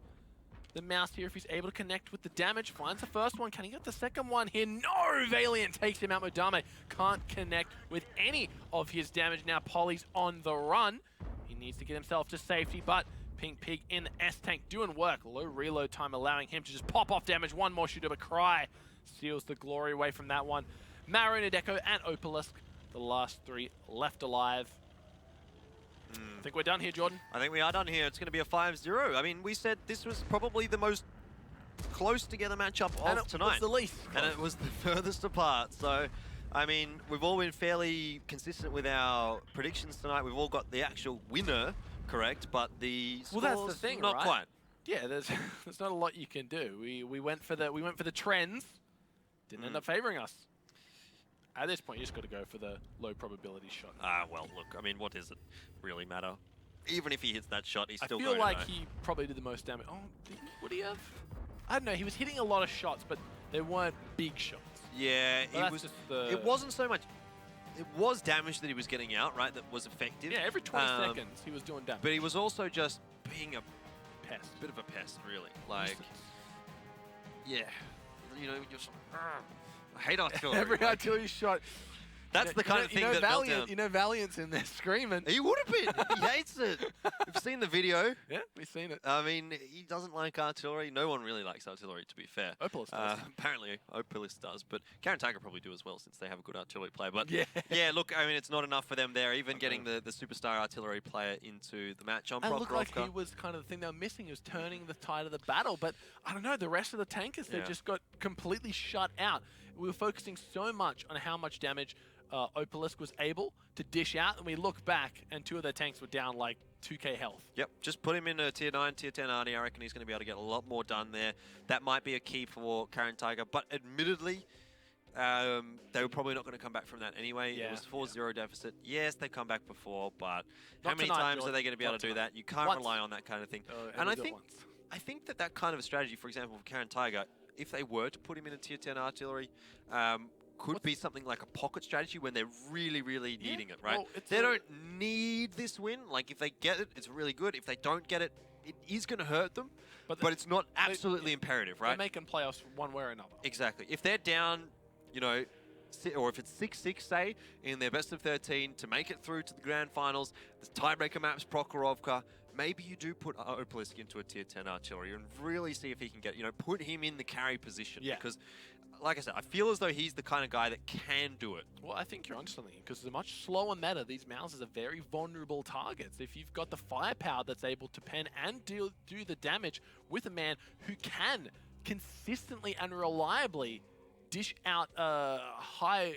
the mouse here if he's able to connect with the damage. Finds the first one. Can he get the second one here? No! Valiant takes him out. Modame can't connect with any of his damage. Now Polly's on the run. He needs to get himself to safety, but Pink Pig in the S-Tank doing work. Low reload time allowing him to just pop off damage. One more shooter, but Cry steals the glory away from that one. Maru, Nadeko, and Opalisk, the last three left alive. I think we're done here, Jordan. I think we are done here. It's going to be a 5-0. I mean, we said this was probably the most close together matchup of tonight. And it was the least. And it was the furthest apart. So, I mean, we've all been fairly consistent with our predictions tonight. We've all got the actual winner correct, but the scores, that's the thing, not right? quite. Yeah, there's not a lot you can do. We went for the trends. Didn't end up favoring us. At this point, you just got to go for the low probability shot. Well, look, I mean, what does it really matter? Even if he hits that shot, he's still I going feel like to know. he probably did the most damage. Oh, would he have? I don't know. He was hitting a lot of shots, but they weren't big shots. Yeah, But that's just the... It wasn't so much. It was damage that he was getting out, right? That was effective. Yeah, every 20 seconds he was doing damage. But he was also just being a pest. Bit of a pest, really. Like, yeah, you know, just I hate artillery. Every artillery shot. That's the kind of thing that Valiant, you know, Valiant's in there screaming. He would have been. He hates it. We've seen the video. Yeah, we've seen it. I mean, he doesn't like artillery. No one really likes artillery, to be fair. Opalus does. Apparently, Opalus does. But Caren Tiger probably do as well, since they have a good artillery player. But yeah, look, I mean, it's not enough for them there. Even getting the superstar artillery player into the match on It looked like Prokhorovka. he was kind of the thing they were missing. He was turning the tide of the battle. But I don't know, the rest of the tankers, they just got completely shut out. We were focusing so much on how much damage Opalisk was able to dish out, and we look back, and two of their tanks were down like 2k health. Yep, just put him in a tier 9, tier 10 army. I reckon he's going to be able to get a lot more done there. That might be a key for Caren Tiger, but admittedly, they were probably not going to come back from that anyway. Yeah, it was 4-0 deficit. Yes, they come back before, but Not how many tonight, times Jordan. are they going to be able Not to do tonight. that? You can't Once. rely on that kind of thing. And I think that kind of a strategy, for example, for Caren Tiger, if they were to put him in a tier 10 artillery, could be something like a pocket strategy when they're really, really needing it, right? Well, They don't need this win. Like, if they get it, it's really good. If they don't get it, it is going to hurt them, but it's not absolutely imperative, right? They're making playoffs one way or another. Exactly. If they're down, you know, or if it's 6-6, say, in their best of 13 to make it through to the grand finals, the tiebreaker maps Prokhorovka, maybe you do put Opalisk into a tier 10 artillery and really see if he can get, you know, put him in the carry position. Yeah. Because, like I said, I feel as though he's the kind of guy that can do it. Well, I think you're onto something, because it's a much slower meta. These Mouses are very vulnerable targets. If you've got the firepower that's able to pen and do the damage with a man who can consistently and reliably dish out high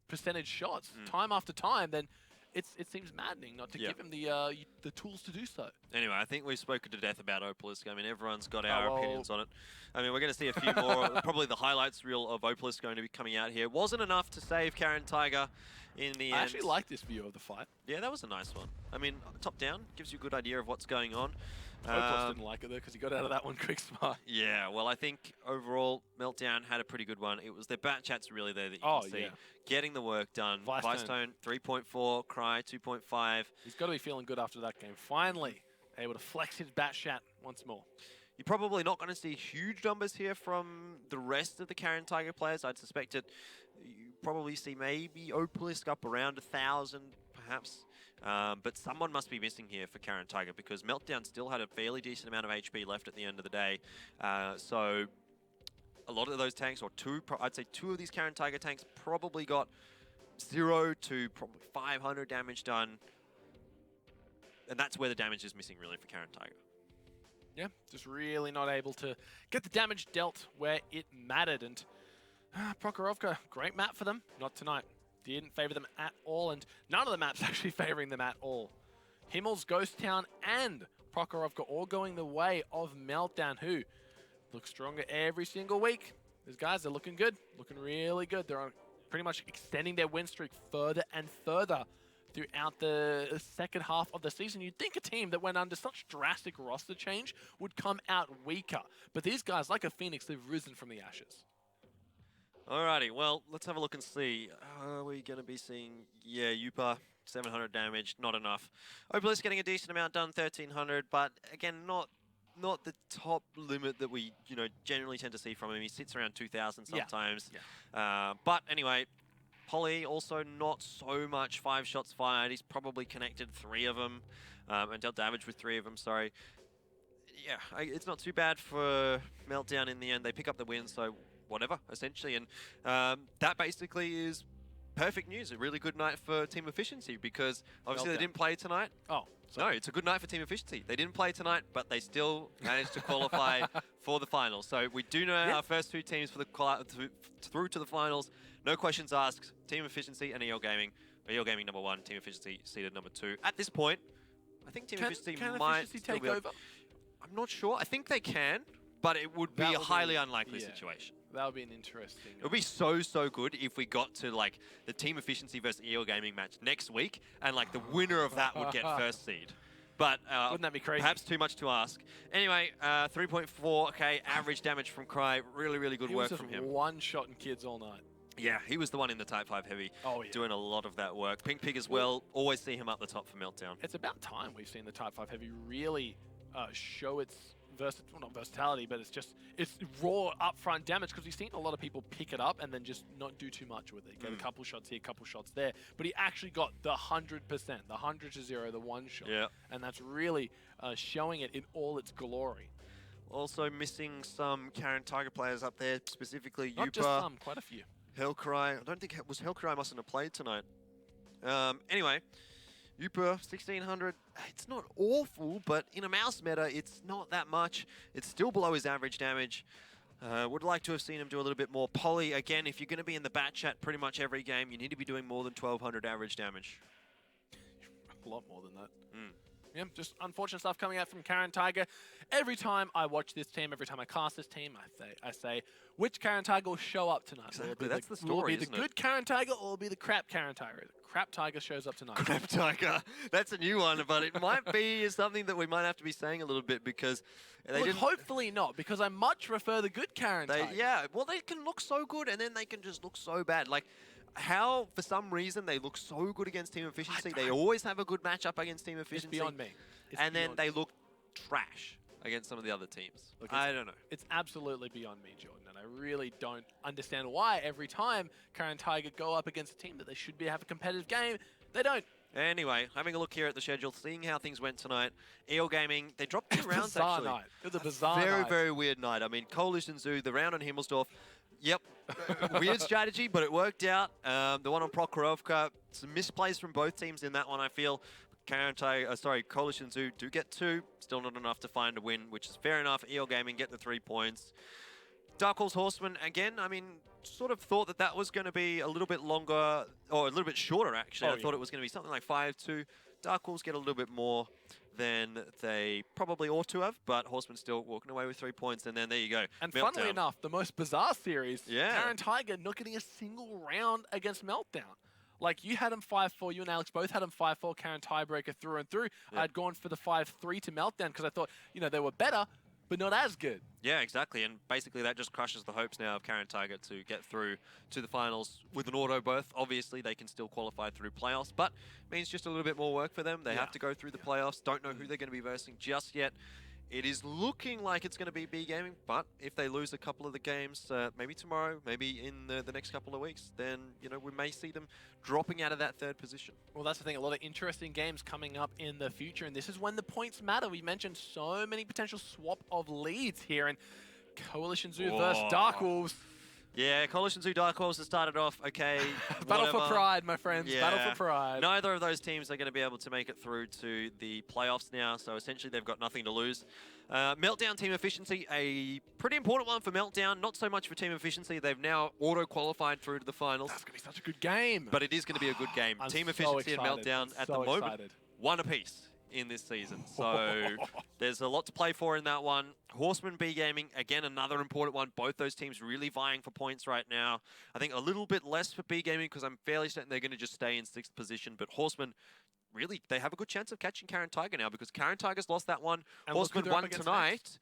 percentage shots time after time, then it seems maddening not to give him the tools to do so. Anyway, I think we've spoken to death about Opalisk. I mean, everyone's got our opinions on it. I mean, we're going to see a few more. Probably the highlights reel of Opalisk going to be coming out here. Wasn't enough to save Caren Tiger in the end. I actually like this view of the fight. Yeah, that was a nice one. I mean, top down gives you a good idea of what's going on. Opalus didn't like it though, because he got out of that one quick smart. Yeah, well, I think overall, Meltdown had a pretty good one. It was their bat chats really there that you can see. Yeah. Getting the work done. Vicetone 3.4, Cry 2.5. He's got to be feeling good after that game. Finally, able to flex his bat chat once more. You're probably not going to see huge numbers here from the rest of the Caren Tiger players. I'd suspect it. You probably see maybe Opalisk up around 1,000, perhaps. But someone must be missing here for Caren Tiger, because Meltdown still had a fairly decent amount of HP left at the end of the day. So a lot of those tanks, or I'd say two of these Caren Tiger tanks probably got 0 to probably 500 damage done. And that's where the damage is missing, really, for Caren Tiger. Yeah, just really not able to get the damage dealt where it mattered. And Prokhorovka, great map for them. Not tonight. Didn't favor them at all, and none of the maps actually favoring them at all. Himmel's Ghost Town and Prokhorovka all going the way of Meltdown, who look stronger every single week. These guys are looking good, looking really good. They're pretty much extending their win streak further and further throughout the second half of the season. You'd think a team that went under such drastic roster change would come out weaker. But these guys, like a phoenix, they've risen from the ashes. Alrighty, well, let's have a look and see. Are we going to be seeing... Yeah, Yupa, 700 damage, not enough. Obelisk getting a decent amount done, 1300, but again, not the top limit that we, generally tend to see from him. He sits around 2000 sometimes. Yeah. But anyway, Polly also not so much 5 shots fired. He's probably connected 3 of them and dealt damage with 3 of them, sorry. Yeah, it's not too bad for Meltdown in the end. They pick up the win, so whatever, essentially. And that basically is perfect news. A really good night for Team Efficiency, because obviously they didn't play tonight. Oh, sorry. No, it's a good night for Team Efficiency. They didn't play tonight, but they still managed to qualify for the finals. So we do know our first 2 teams for the through to the finals. No questions asked. Team Efficiency and EO Gaming. EO Gaming number 1, Team Efficiency seeded number 2. At this point, I think Team Efficiency might Efficiency take over? I'm not sure. I think they can, but it would be a highly unlikely situation. That would be an interesting... It would be so good if we got to, like, the Team Efficiency versus EO Gaming match next week, and, like, the winner of that would get first seed. But wouldn't that be crazy? Perhaps too much to ask. Anyway, 3.4k average damage from Cry. Really good work from him. He was one-shotting kids all night. Yeah, he was the one in the Type 5 Heavy doing a lot of that work. Pink Pig as well. Always see him up the top for Meltdown. It's about time we've seen the Type 5 Heavy really show its not versatility, but it's raw upfront damage, because we've seen a lot of people pick it up and then just not do too much with it. Get a couple shots here, couple shots there, but he actually got the 100%, the 100 to 0, the one shot, and that's really showing it in all its glory. Also missing some Caren Tiger players up there, specifically Not Yupa, just some, quite a few. Hellcry. I don't think Hellcry mustn't have played tonight. Anyway. Yupa, 1600, it's not awful, but in a mouse meta, it's not that much. It's still below his average damage. Would like to have seen him do a little bit more. Polly, again, if you're going to be in the bat chat pretty much every game, you need to be doing more than 1200 average damage. A lot more than that. Yeah, just unfortunate stuff coming out from Caren Tiger. Every time I watch this team, every time I cast this team, I say, which Caren Tiger will show up tonight? Exactly, that's the story, Will it be the good Caren Tiger, or will it be the crap Caren Tiger? The crap Tiger shows up tonight. Crap Tiger. That's a new one, but it might be something that we might have to be saying a little bit, because they didn't... Hopefully not, because I much prefer the good Caren Tiger. Yeah, well, they can look so good, and then they can just look so bad. Like, how, for some reason, they look so good against Team Efficiency. They always have a good matchup against Team Efficiency. It's beyond me. And then they look trash against some of the other teams. Look, I don't know. It's absolutely beyond me, Jordan, and I really don't understand why every time Caren Tiger go up against a team that they should have a competitive game, they don't. Anyway, having a look here at the schedule, seeing how things went tonight. EO Gaming, they dropped 2 rounds, actually. Night. It was a bizarre night. Very weird night. I mean, Coalition Zoo, the round on Himmelsdorf, yep, weird strategy, but it worked out. The one on Prokhorovka, some misplays from both teams in that one, I feel. Coalition Zoo do get 2, still not enough to find a win, which is fair enough. EO Gaming get the 3 points. Dark Horse Horseman, again, I mean, sort of thought that was going to be a little bit longer, or a little bit shorter, actually. I thought it was going to be something like 5-2. Dark Horse get a little bit more than they probably ought to have, but Horseman still walking away with 3 points, and then there you go. And funnily enough, the most bizarre series, yeah. Caren Tiger not getting a single round against Meltdown. Like, you had him 5-4, you and Alex both had him 5-4, Caren tiebreaker through and through. Yep. I'd gone for the 5-3 to Meltdown because I thought, they were better, but not as good. Yeah, exactly, and basically that just crushes the hopes now of Caren Tiger to get through to the finals with an auto berth. Obviously, they can still qualify through playoffs, but means just a little bit more work for them. They have to go through the playoffs. Don't know who they're going to be versing just yet. It is looking like it's going to be B Gaming, but if they lose a couple of the games, maybe tomorrow, maybe in the next couple of weeks, then, we may see them dropping out of that 3rd position. Well, that's the thing. A lot of interesting games coming up in the future, and this is when the points matter. We mentioned so many potential swap of leads here, and Coalition Zoo versus Dark Wolves. Yeah, Coalition Zoo Dark Wolves has started off okay. Battle for whatever. pride, my friends. Yeah. Battle for pride. Neither of those teams are going to be able to make it through to the playoffs now, so essentially they've got nothing to lose. Meltdown team efficiency, a pretty important one for Meltdown, not so much for team efficiency. They've now auto-qualified through to the finals. That's going to be such a good game. But it is going to be a good game. I'm Team so efficiency excited. and Meltdown I'm at so the moment, excited. one apiece in this season. So there's a lot to play for in that one. Horseman B Gaming, again, another important one. Both those teams really vying for points right now. I think a little bit less for B Gaming because I'm fairly certain they're going to just stay in 6th position. But Horseman, really, they have a good chance of catching Caren Tiger now because Caren Tiger's lost that one. And look who Horseman they're up won against tonight. next.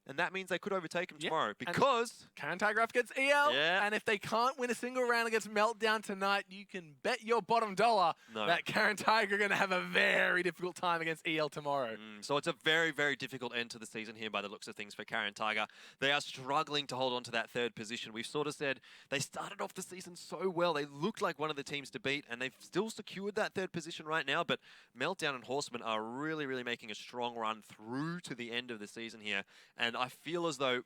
And that means they could overtake him Yeah, tomorrow and because... Caren Tiger up against EL. Yeah. And if they can't win a single round against Meltdown tonight, you can bet your bottom dollar that Caren Tiger are going to have a very difficult time against EL tomorrow. So it's a very, very difficult end to the season here by the looks of things for Caren Tiger. They are struggling to hold on to that 3rd position. We've sort of said they started off the season so well. They looked like one of the teams to beat, and they've still secured that 3rd position right now. But Meltdown and Horseman are really, really making a strong run through to the end of the season here. And I feel as though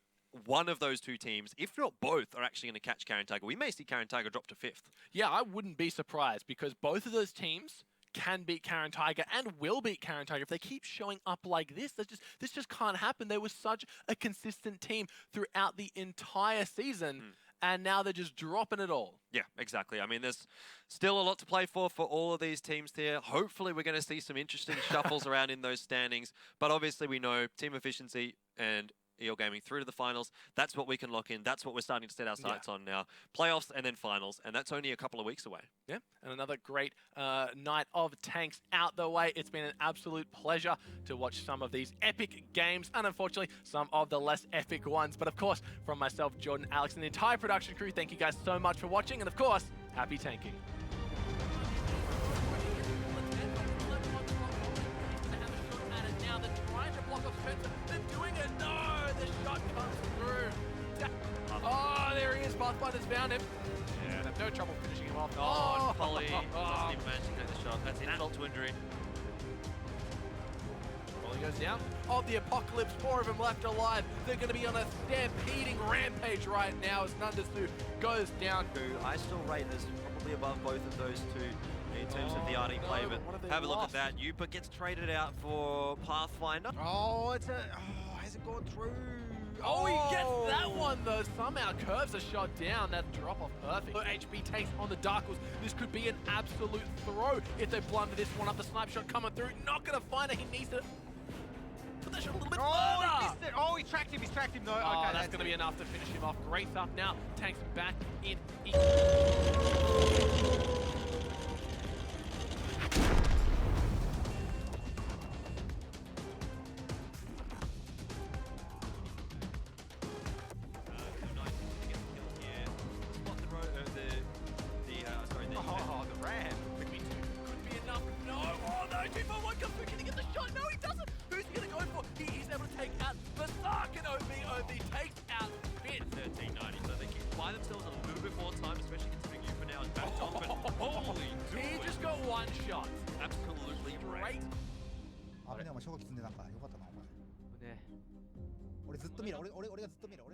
one of those two teams, if not both, are actually going to catch Caren Tiger. We may see Caren Tiger drop to 5th. Yeah, I wouldn't be surprised because both of those teams can beat Caren Tiger and will beat Caren Tiger if they keep showing up like this. This just can't happen. They were such a consistent team throughout the entire season, and now they're just dropping it all. Yeah, exactly. I mean, there's still a lot to play for all of these teams here. Hopefully, we're going to see some interesting shuffles around in those standings. But obviously, we know team efficiency and EL Gaming through to the finals. That's what we can lock in. That's what we're starting to set our sights on now. Playoffs and then finals, and that's only a couple of weeks away. Yeah, and another great night of tanks out the way. It's been an absolute pleasure to watch some of these epic games, and unfortunately, some of the less epic ones. But of course, from myself, Jordan, Alex, and the entire production crew, thank you guys so much for watching, and of course, happy tanking. They're doing it. No, the shot comes through. Oh, there he is. Pathfinder's found him. Yeah, they have no trouble finishing him off. Oh, and Polly doesn't even manage to get the shot. That's insult to injury. Polly goes down. Of the apocalypse, 4 of them left alive. They're going to be on a stampeding rampage right now as Nandasu goes down. I still rate as probably above both of those two in terms of the RD play, but have a look at that. Yupa gets traded out for Pathfinder. Oh, hasn't gone through. Oh, he gets that one though. Somehow curves a shot down. That drop off perfect. HP takes on the Dark Wolves. This could be an absolute throw if they blunder this one up. The snipe shot coming through. Not going to find it. He needs to put that shot a little bit further. He missed it. Oh, he tracked him. No, Oh, okay, that's going to be enough to finish him off. Great stuff. Now, tanks back in. the ram. Could be enough. No. Oh, no. 2-4-1 comes through. Can he get the shot? No, he doesn't. Who's he going to go for? He is able to take out Berserk, and OB takes out Finn. 1390, so they can buy themselves a little bit more time, especially considering Yupa now is backed off. But holy He just got one shot. absolutely Great. 아버님 아마 저거 기순대 난가. 이거 같다 나. 우리ずっと見ろ. 우리가ずっと見ろ.